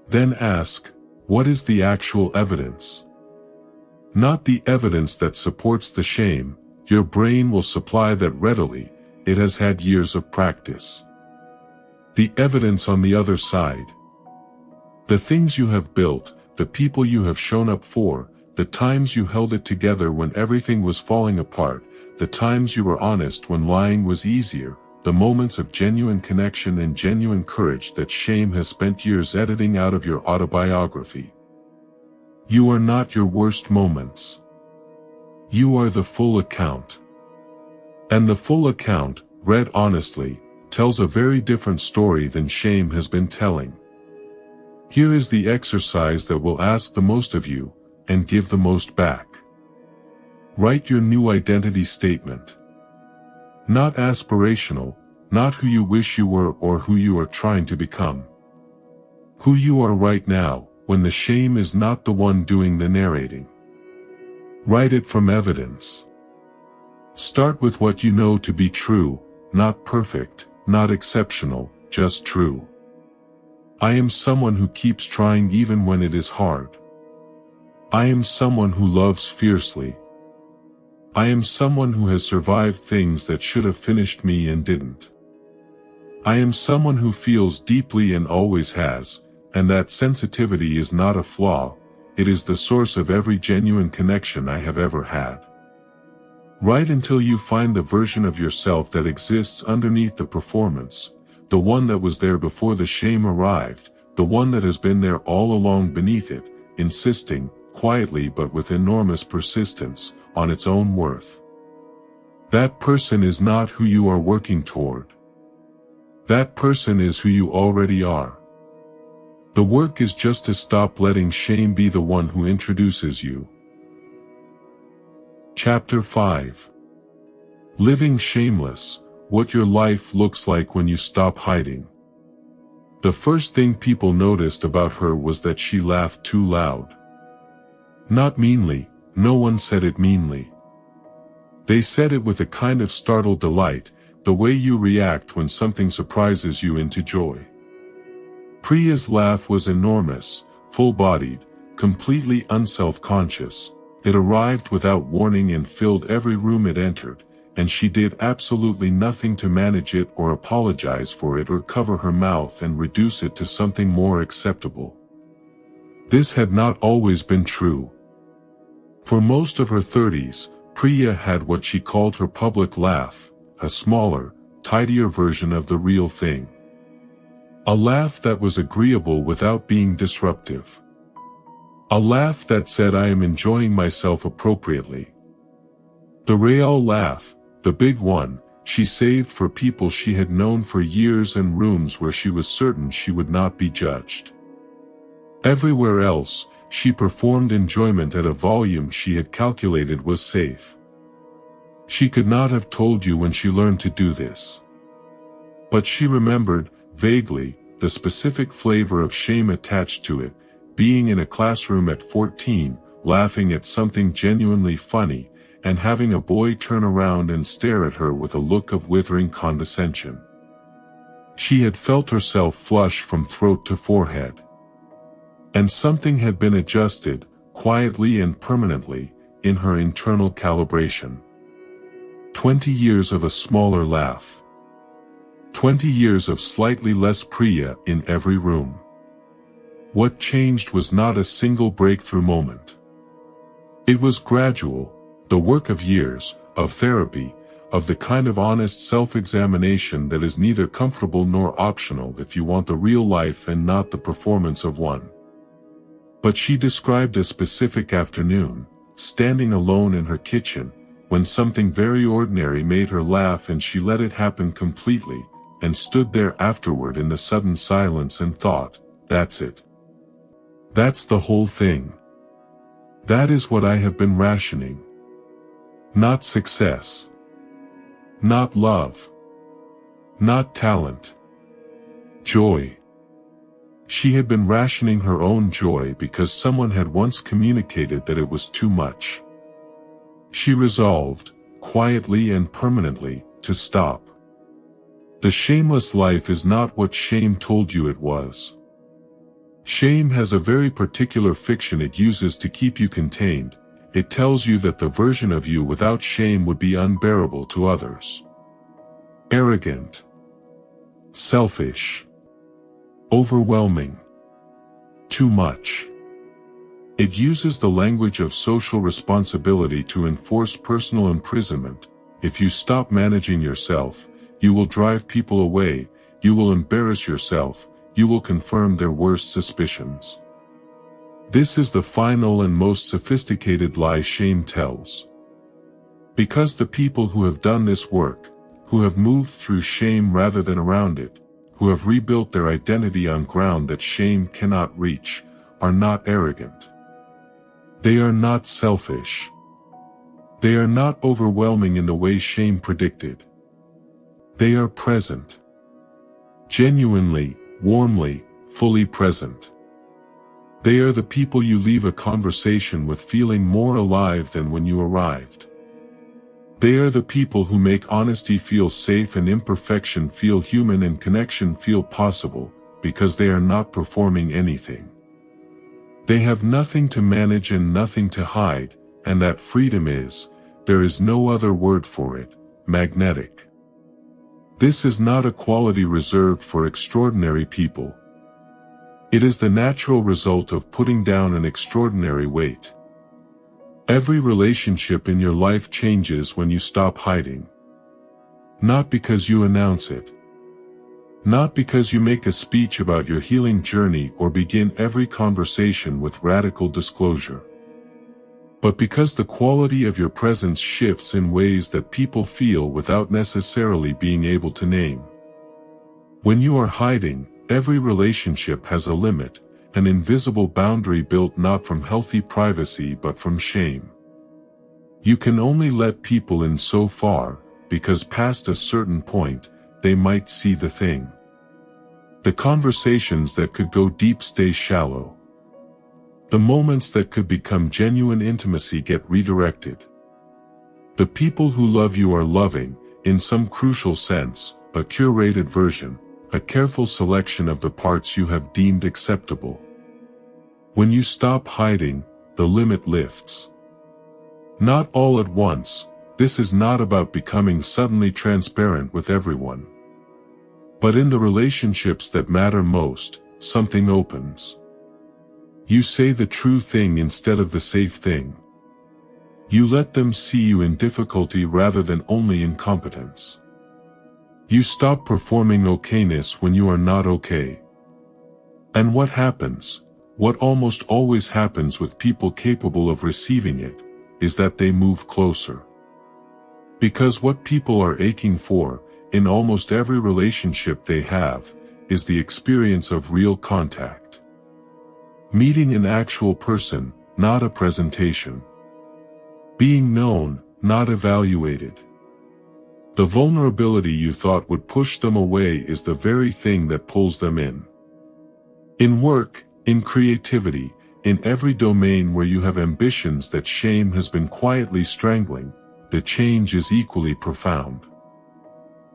Then ask, what is the actual evidence? Not the evidence that supports the shame, your brain will supply that readily, it has had years of practice. The evidence on the other side. The things you have built, the people you have shown up for, the times you held it together when everything was falling apart, the times you were honest when lying was easier, the moments of genuine connection and genuine courage that shame has spent years editing out of your autobiography. You are not your worst moments. You are the full account. And the full account, read honestly, tells a very different story than shame has been telling. Here is the exercise that will ask the most of you, and give the most back. Write your new identity statement. Not aspirational, not who you wish you were or who you are trying to become. Who you are right now, when the shame is not the one doing the narrating. Write it from evidence. Start with what you know to be true, not perfect, not exceptional, just true. I am someone who keeps trying even when it is hard. I am someone who loves fiercely. I am someone who has survived things that should have finished me and didn't. I am someone who feels deeply and always has, and that sensitivity is not a flaw, it is the source of every genuine connection I have ever had. Write until you find the version of yourself that exists underneath the performance, the one that was there before the shame arrived, the one that has been there all along beneath it, insisting, quietly but with enormous persistence, on its own worth. That person is not who you are working toward. That person is who you already are. The work is just to stop letting shame be the one who introduces you. Chapter 5. Living Shameless, What Your Life Looks Like When You Stop Hiding. The first thing people noticed about her was that she laughed too loud. Not meanly, no one said it meanly. They said it with a kind of startled delight, the way you react when something surprises you into joy. Priya's laugh was enormous, full-bodied, completely unself-conscious. It arrived without warning and filled every room it entered, and she did absolutely nothing to manage it or apologize for it or cover her mouth and reduce it to something more acceptable. This had not always been true. For most of her 30s, Priya had what she called her public laugh, a smaller, tidier version of the real thing. A laugh that was agreeable without being disruptive. A laugh that said I am enjoying myself appropriately. The real laugh, the big one, she saved for people she had known for years and rooms where she was certain she would not be judged. Everywhere else, she performed enjoyment at a volume she had calculated was safe. She could not have told you when she learned to do this. But she remembered, vaguely, the specific flavor of shame attached to it, being in a classroom at 14, laughing at something genuinely funny, and having a boy turn around and stare at her with a look of withering condescension. She had felt herself flush from throat to forehead. And something had been adjusted, quietly and permanently, in her internal calibration. 20 years of a smaller laugh. 20 years of slightly less Priya in every room. What changed was not a single breakthrough moment. It was gradual, the work of years, of therapy, of the kind of honest self-examination that is neither comfortable nor optional if you want the real life and not the performance of one. But she described a specific afternoon, standing alone in her kitchen, when something very ordinary made her laugh and she let it happen completely, and stood there afterward in the sudden silence and thought, that's it. That's the whole thing. That is what I have been rationing. Not success. Not love. Not talent. Joy. She had been rationing her own joy because someone had once communicated that it was too much. She resolved, quietly and permanently, to stop. The shameless life is not what shame told you it was. Shame has a very particular fiction it uses to keep you contained. It tells you that the version of you without shame would be unbearable to others. Arrogant. Selfish. Overwhelming. Too much. It uses the language of social responsibility to enforce personal imprisonment. If you stop managing yourself, you will drive people away, you will embarrass yourself, you will confirm their worst suspicions. This is the final and most sophisticated lie shame tells. Because the people who have done this work, who have moved through shame rather than around it, who have rebuilt their identity on ground that shame cannot reach, are not arrogant. They are not selfish. They are not overwhelming in the way shame predicted. They are present. Genuinely, warmly, fully present. They are the people you leave a conversation with feeling more alive than when you arrived. They are the people who make honesty feel safe and imperfection feel human and connection feel possible, because they are not performing anything. They have nothing to manage and nothing to hide, and that freedom is, there is no other word for it, magnetic. This is not a quality reserved for extraordinary people. It is the natural result of putting down an extraordinary weight. Every relationship in your life changes when you stop hiding. Not because you announce it. Not because you make a speech about your healing journey or begin every conversation with radical disclosure. But because the quality of your presence shifts in ways that people feel without necessarily being able to name. When you are hiding, every relationship has a limit, an invisible boundary built not from healthy privacy but from shame. You can only let people in so far, because past a certain point, they might see the thing. The conversations that could go deep stay shallow. The moments that could become genuine intimacy get redirected. The people who love you are loving, in some crucial sense, a curated version, a careful selection of the parts you have deemed acceptable. When you stop hiding, the limit lifts. Not all at once, this is not about becoming suddenly transparent with everyone. But in the relationships that matter most, something opens. You say the true thing instead of the safe thing. You let them see you in difficulty rather than only in competence. You stop performing okayness when you are not okay. And what happens, what almost always happens with people capable of receiving it, is that they move closer. Because what people are aching for, in almost every relationship they have, is the experience of real contact. Meeting an actual person, not a presentation. Being known, not evaluated. The vulnerability you thought would push them away is the very thing that pulls them in. In work, in creativity, in every domain where you have ambitions that shame has been quietly strangling, the change is equally profound.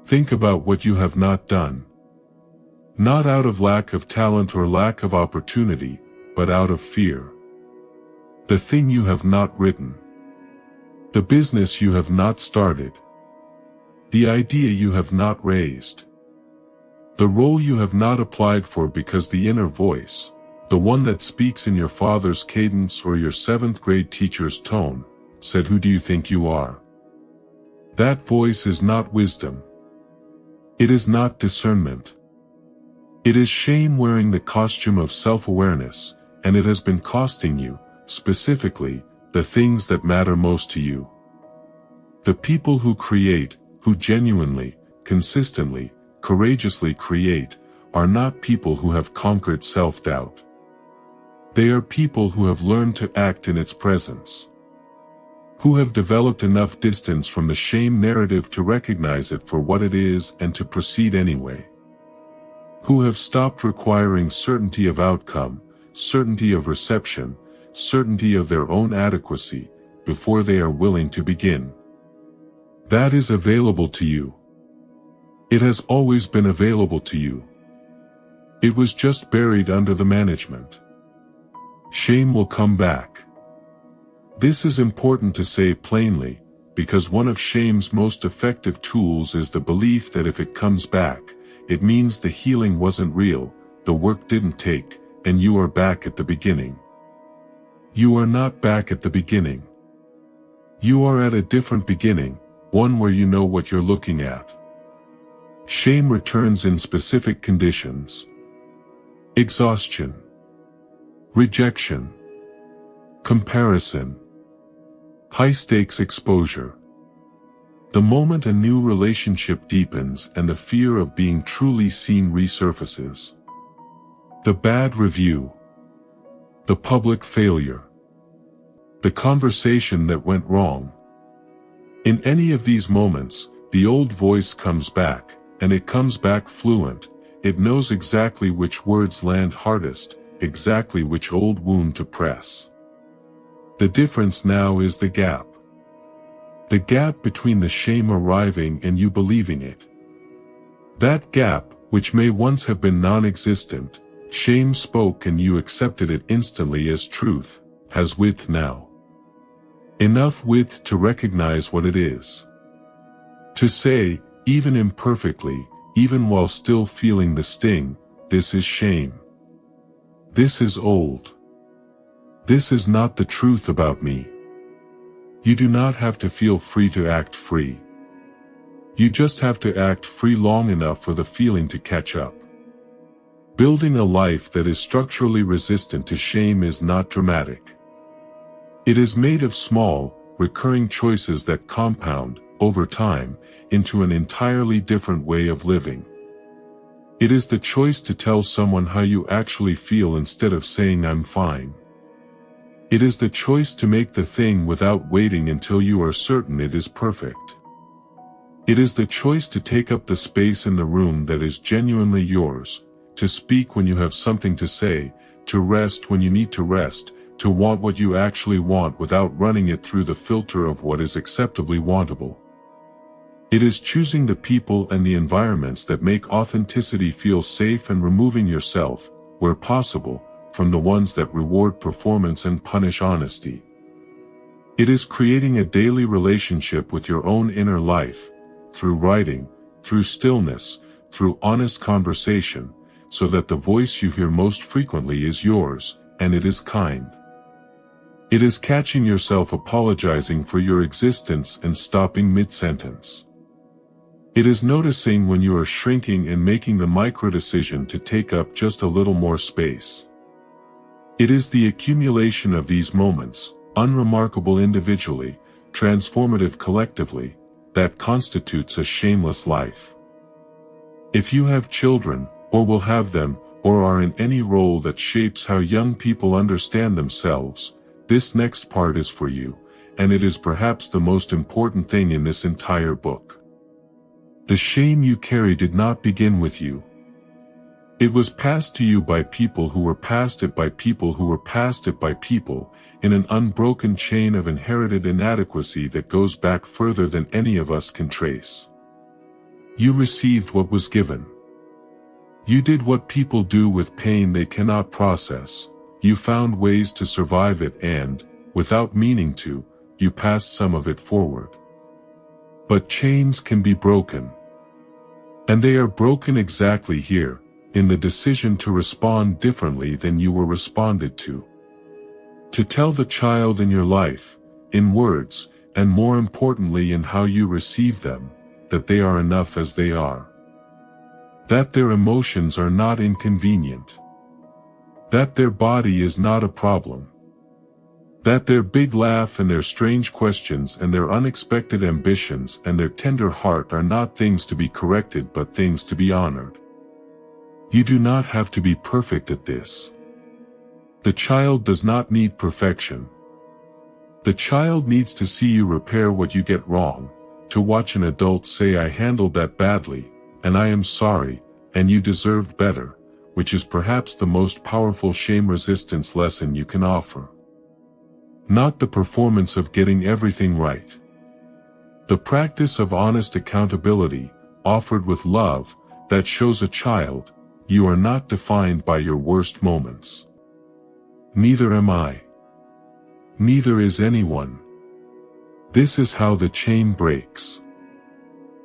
Think about what you have not done. Not out of lack of talent or lack of opportunity, but out of fear. The thing you have not written. The business you have not started. The idea you have not raised. The role you have not applied for because the inner voice, the one that speaks in your father's cadence or your 7th grade teacher's tone, said, "Who do you think you are?" That voice is not wisdom. It is not discernment. It is shame wearing the costume of self-awareness, and it has been costing you, specifically, the things that matter most to you. The people who create, who genuinely, consistently, courageously create, are not people who have conquered self-doubt. They are people who have learned to act in its presence. Who have developed enough distance from the shame narrative to recognize it for what it is and to proceed anyway. Who have stopped requiring certainty of outcome, certainty of reception, certainty of their own adequacy, before they are willing to begin. That is available to you. It has always been available to you. It was just buried under the management. Shame will come back. This is important to say plainly, because one of shame's most effective tools is the belief that if it comes back, it means the healing wasn't real, the work didn't take, and you are back at the beginning. You are not back at the beginning. You are at a different beginning, one where you know what you're looking at. Shame returns in specific conditions: exhaustion, rejection, comparison, high-stakes exposure. The moment a new relationship deepens and the fear of being truly seen resurfaces. The bad review, the public failure, the conversation that went wrong. In any of these moments, the old voice comes back, and it comes back fluent. It knows exactly which words land hardest, exactly which old wound to press. The difference now is the gap. The gap between the shame arriving and you believing it. That gap, which may once have been non-existent, shame spoke and you accepted it instantly as truth, has width now. Enough width to recognize what it is. To say, even imperfectly, even while still feeling the sting, this is shame. This is old. This is not the truth about me. You do not have to feel free to act free. You just have to act free long enough for the feeling to catch up. Building a life that is structurally resistant to shame is not dramatic. It is made of small, recurring choices that compound, over time, into an entirely different way of living. It is the choice to tell someone how you actually feel instead of saying "I'm fine." It is the choice to make the thing without waiting until you are certain it is perfect. It is the choice to take up the space in the room that is genuinely yours, to speak when you have something to say, to rest when you need to rest, to want what you actually want without running it through the filter of what is acceptably wantable. It is choosing the people and the environments that make authenticity feel safe and removing yourself, where possible, from the ones that reward performance and punish honesty. It is creating a daily relationship with your own inner life, through writing, through stillness, through honest conversation, so that the voice you hear most frequently is yours, and it is kind. It is catching yourself apologizing for your existence and stopping mid-sentence. It is noticing when you are shrinking and making the micro-decision to take up just a little more space. It is the accumulation of these moments, unremarkable individually, transformative collectively, that constitutes a shameless life. If you have children, or will have them, or are in any role that shapes how young people understand themselves, this next part is for you, and it is perhaps the most important thing in this entire book. The shame you carry did not begin with you. It was passed to you by people who were past it by people who were past it by people, in an unbroken chain of inherited inadequacy that goes back further than any of us can trace. You received what was given. You did what people do with pain they cannot process. You found ways to survive it and, without meaning to, you passed some of it forward. But chains can be broken. And they are broken exactly here, in the decision to respond differently than you were responded to. To tell the child in your life, in words, and more importantly in how you receive them, that they are enough as they are. That their emotions are not inconvenient. That their body is not a problem. That their big laugh and their strange questions and their unexpected ambitions and their tender heart are not things to be corrected but things to be honored. You do not have to be perfect at this. The child does not need perfection. The child needs to see you repair what you get wrong, to watch an adult say "I handled that badly, and I am sorry, and you deserved better," which is perhaps the most powerful shame resistance lesson you can offer. Not the performance of getting everything right. The practice of honest accountability, offered with love, that shows a child, you are not defined by your worst moments. Neither am I. Neither is anyone. This is how the chain breaks.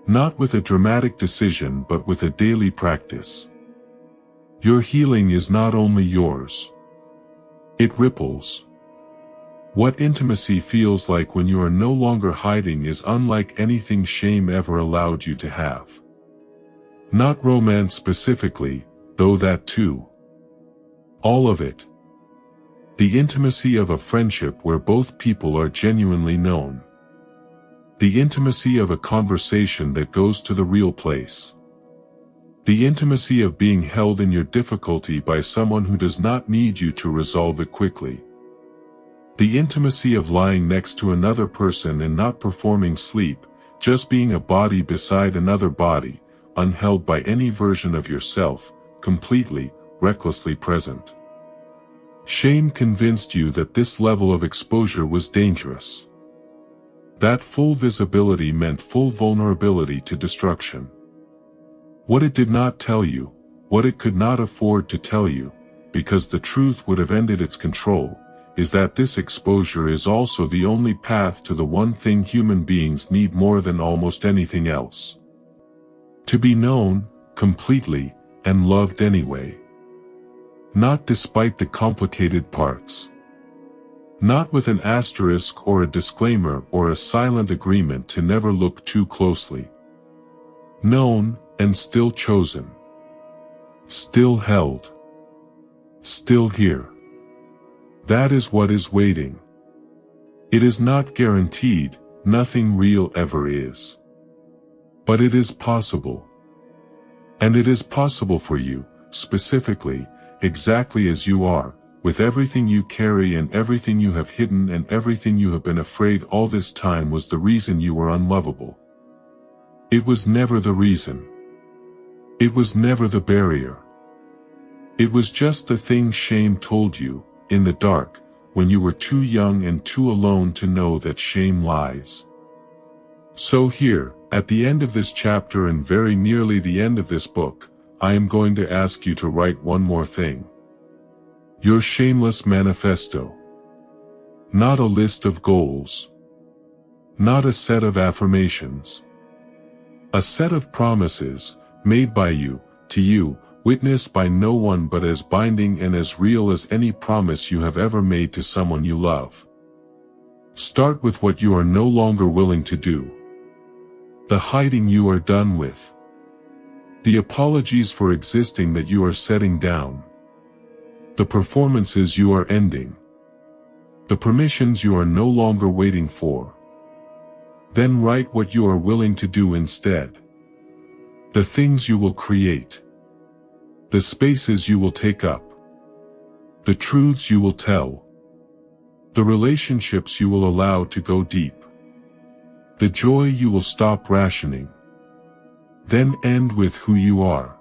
Not with a dramatic decision but with a daily practice. Your healing is not only yours. It ripples. What intimacy feels like when you are no longer hiding is unlike anything shame ever allowed you to have. Not romance specifically, though that too. All of it. The intimacy of a friendship where both people are genuinely known. The intimacy of a conversation that goes to the real place. The intimacy of being held in your difficulty by someone who does not need you to resolve it quickly. The intimacy of lying next to another person and not performing sleep, just being a body beside another body, unheld by any version of yourself, completely, recklessly present. Shame convinced you that this level of exposure was dangerous. That full visibility meant full vulnerability to destruction. What it did not tell you, what it could not afford to tell you, because the truth would have ended its control, is that this exposure is also the only path to the one thing human beings need more than almost anything else. To be known, completely, and loved anyway. Not despite the complicated parts. Not with an asterisk or a disclaimer or a silent agreement to never look too closely. Known, and still chosen. Still held. Still here. That is what is waiting. It is not guaranteed, nothing real ever is. But it is possible. And it is possible for you, specifically, exactly as you are, with everything you carry and everything you have hidden and everything you have been afraid all this time was the reason you were unlovable. It was never the reason. It was never the barrier. It was just the thing shame told you, in the dark, when you were too young and too alone to know that shame lies. So here, at the end of this chapter and very nearly the end of this book, I am going to ask you to write one more thing. Your shameless manifesto. Not a list of goals. Not a set of affirmations. A set of promises, made by you, to you, witnessed by no one but as binding and as real as any promise you have ever made to someone you love. Start with what you are no longer willing to do. The hiding you are done with. The apologies for existing that you are setting down. The performances you are ending. The permissions you are no longer waiting for. Then write what you are willing to do instead. The things you will create. The spaces you will take up. The truths you will tell. The relationships you will allow to go deep. The joy you will stop rationing. Then end with who you are.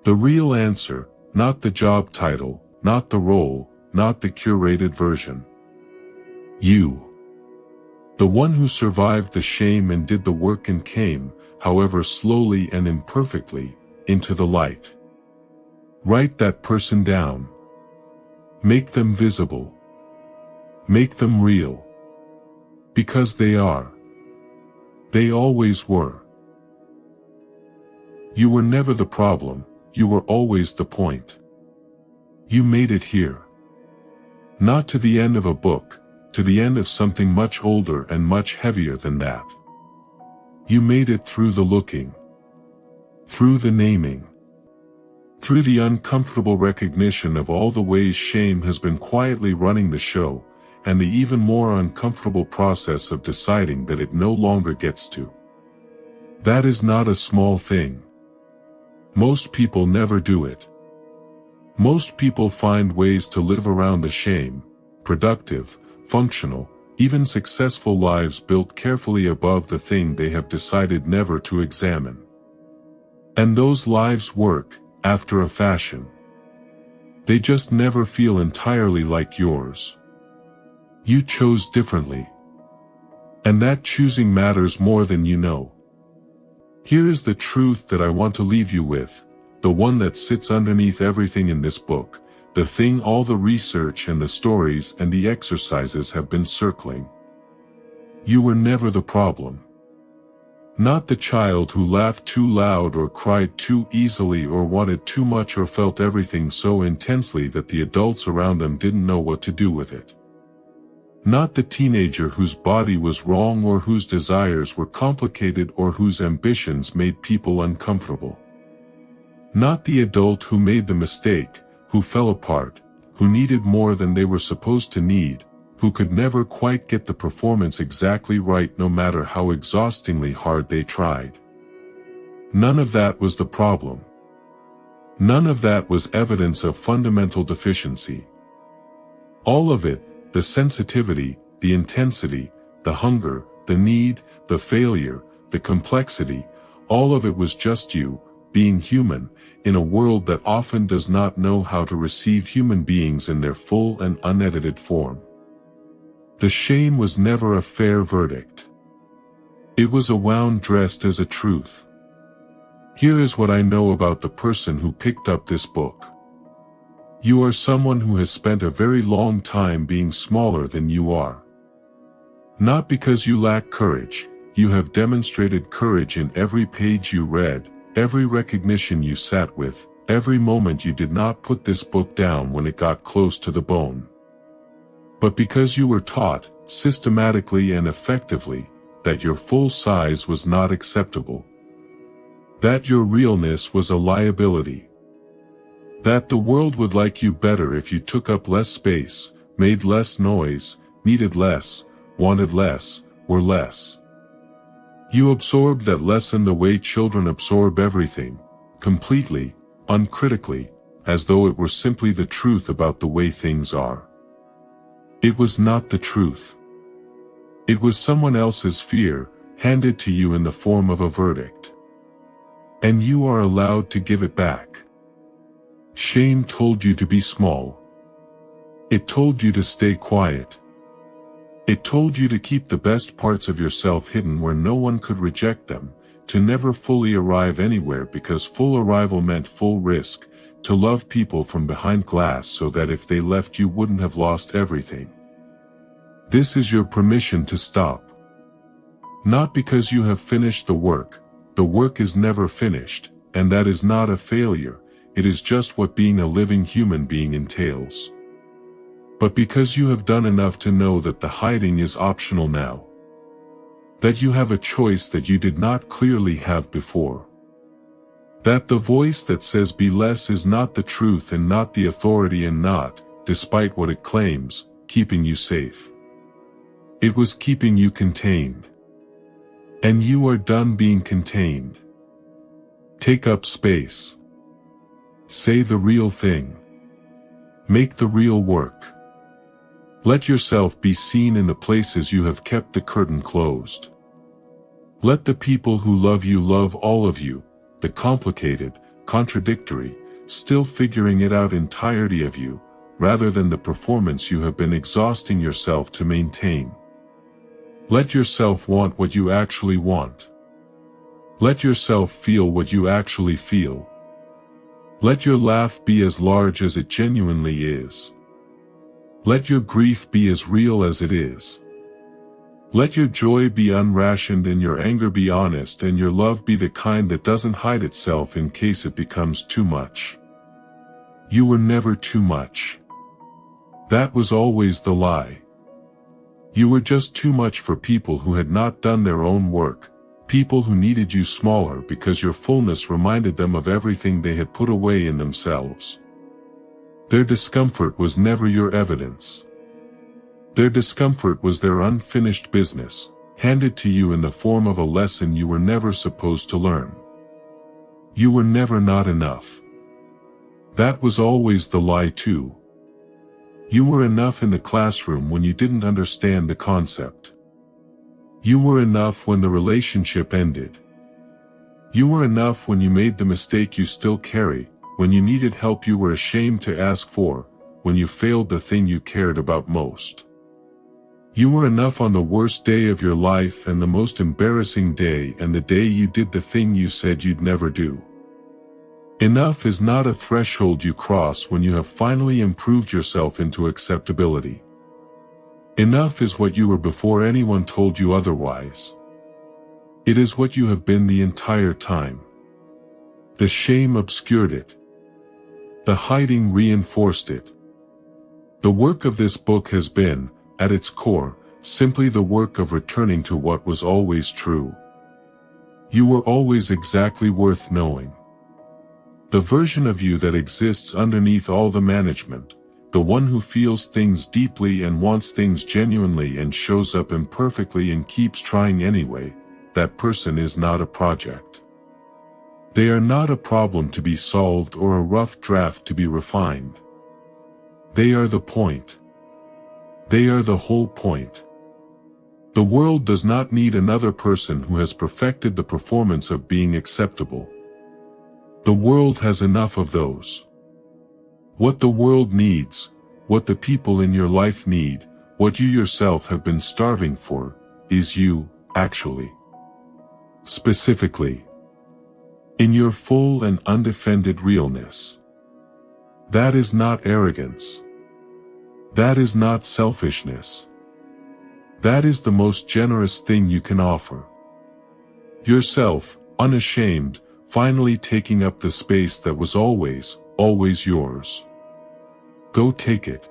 The real answer, not the job title, not the role, not the curated version. You. The one who survived the shame and did the work and came, however slowly and imperfectly, into the light. Write that person down. Make them visible. Make them real. Because they are. They always were. You were never the problem, you were always the point. You made it here. Not to the end of a book, to the end of something much older and much heavier than that. You made it through the looking. Through the naming. Through the uncomfortable recognition of all the ways shame has been quietly running the show, and the even more uncomfortable process of deciding that it no longer gets to. That is not a small thing. Most people never do it. Most people find ways to live around the shame, productive, functional, even successful lives built carefully above the thing they have decided never to examine. And those lives work, after a fashion. They just never feel entirely like yours. You chose differently. And that choosing matters more than you know. Here is the truth that I want to leave you with, the one that sits underneath everything in this book, the thing all the research and the stories and the exercises have been circling. You were never the problem. Not the child who laughed too loud or cried too easily or wanted too much or felt everything so intensely that the adults around them didn't know what to do with it. Not the teenager whose body was wrong or whose desires were complicated or whose ambitions made people uncomfortable. Not the adult who made the mistake, who fell apart, who needed more than they were supposed to need, who could never quite get the performance exactly right no matter how exhaustingly hard they tried. None of that was the problem. None of that was evidence of fundamental deficiency. All of it, the sensitivity, the intensity, the hunger, the need, the failure, the complexity, all of it was just you, being human, in a world that often does not know how to receive human beings in their full and unedited form. The shame was never a fair verdict. It was a wound dressed as a truth. Here is what I know about the person who picked up this book. You are someone who has spent a very long time being smaller than you are. Not because you lack courage, you have demonstrated courage in every page you read, every recognition you sat with, every moment you did not put this book down when it got close to the bone. But because you were taught, systematically and effectively, that your full size was not acceptable. That your realness was a liability. That the world would like you better if you took up less space, made less noise, needed less, wanted less, were less. You absorbed that lesson the way children absorb everything, completely, uncritically, as though it were simply the truth about the way things are. It was not the truth. It was someone else's fear, handed to you in the form of a verdict. And you are allowed to give it back. Shame told you to be small. It told you to stay quiet. It told you to keep the best parts of yourself hidden where no one could reject them, to never fully arrive anywhere because full arrival meant full risk, to love people from behind glass so that if they left you wouldn't have lost everything. This is your permission to stop. Not because you have finished the work is never finished, and that is not a failure. It is just what being a living human being entails. But because you have done enough to know that the hiding is optional now. That you have a choice that you did not clearly have before. That the voice that says be less is not the truth and not the authority and not, despite what it claims, keeping you safe. It was keeping you contained. And you are done being contained. Take up space. Say the real thing. Make the real work. Let yourself be seen in the places you have kept the curtain closed. Let the people who love you love all of you, the complicated, contradictory, still figuring it out entirety of you, rather than the performance you have been exhausting yourself to maintain. Let yourself want what you actually want. Let yourself feel what you actually feel. Let your laugh be as large as it genuinely is. Let your grief be as real as it is. Let your joy be unrationed and your anger be honest and your love be the kind that doesn't hide itself in case it becomes too much. You were never too much. That was always the lie. You were just too much for people who had not done their own work. People who needed you smaller because your fullness reminded them of everything they had put away in themselves. Their discomfort was never your evidence. Their discomfort was their unfinished business, handed to you in the form of a lesson you were never supposed to learn. You were never not enough. That was always the lie too. You were enough in the classroom when you didn't understand the concept. You were enough when the relationship ended. You were enough when you made the mistake you still carry, when you needed help you were ashamed to ask for, when you failed the thing you cared about most. You were enough on the worst day of your life and the most embarrassing day and the day you did the thing you said you'd never do. Enough is not a threshold you cross when you have finally improved yourself into acceptability. Enough is what you were before anyone told you otherwise. It is what you have been the entire time. The shame obscured it. The hiding reinforced it. The work of this book has been, at its core, simply the work of returning to what was always true. You were always exactly worth knowing. The version of you that exists underneath all the management, the one who feels things deeply and wants things genuinely and shows up imperfectly and keeps trying anyway, that person is not a project. They are not a problem to be solved or a rough draft to be refined. They are the point. They are the whole point. The world does not need another person who has perfected the performance of being acceptable. The world has enough of those. What the world needs, what the people in your life need, what you yourself have been starving for, is you, actually. Specifically, in your full and undefended realness. That is not arrogance. That is not selfishness. That is the most generous thing you can offer. Yourself, unashamed, finally taking up the space that was always yours. Go take it.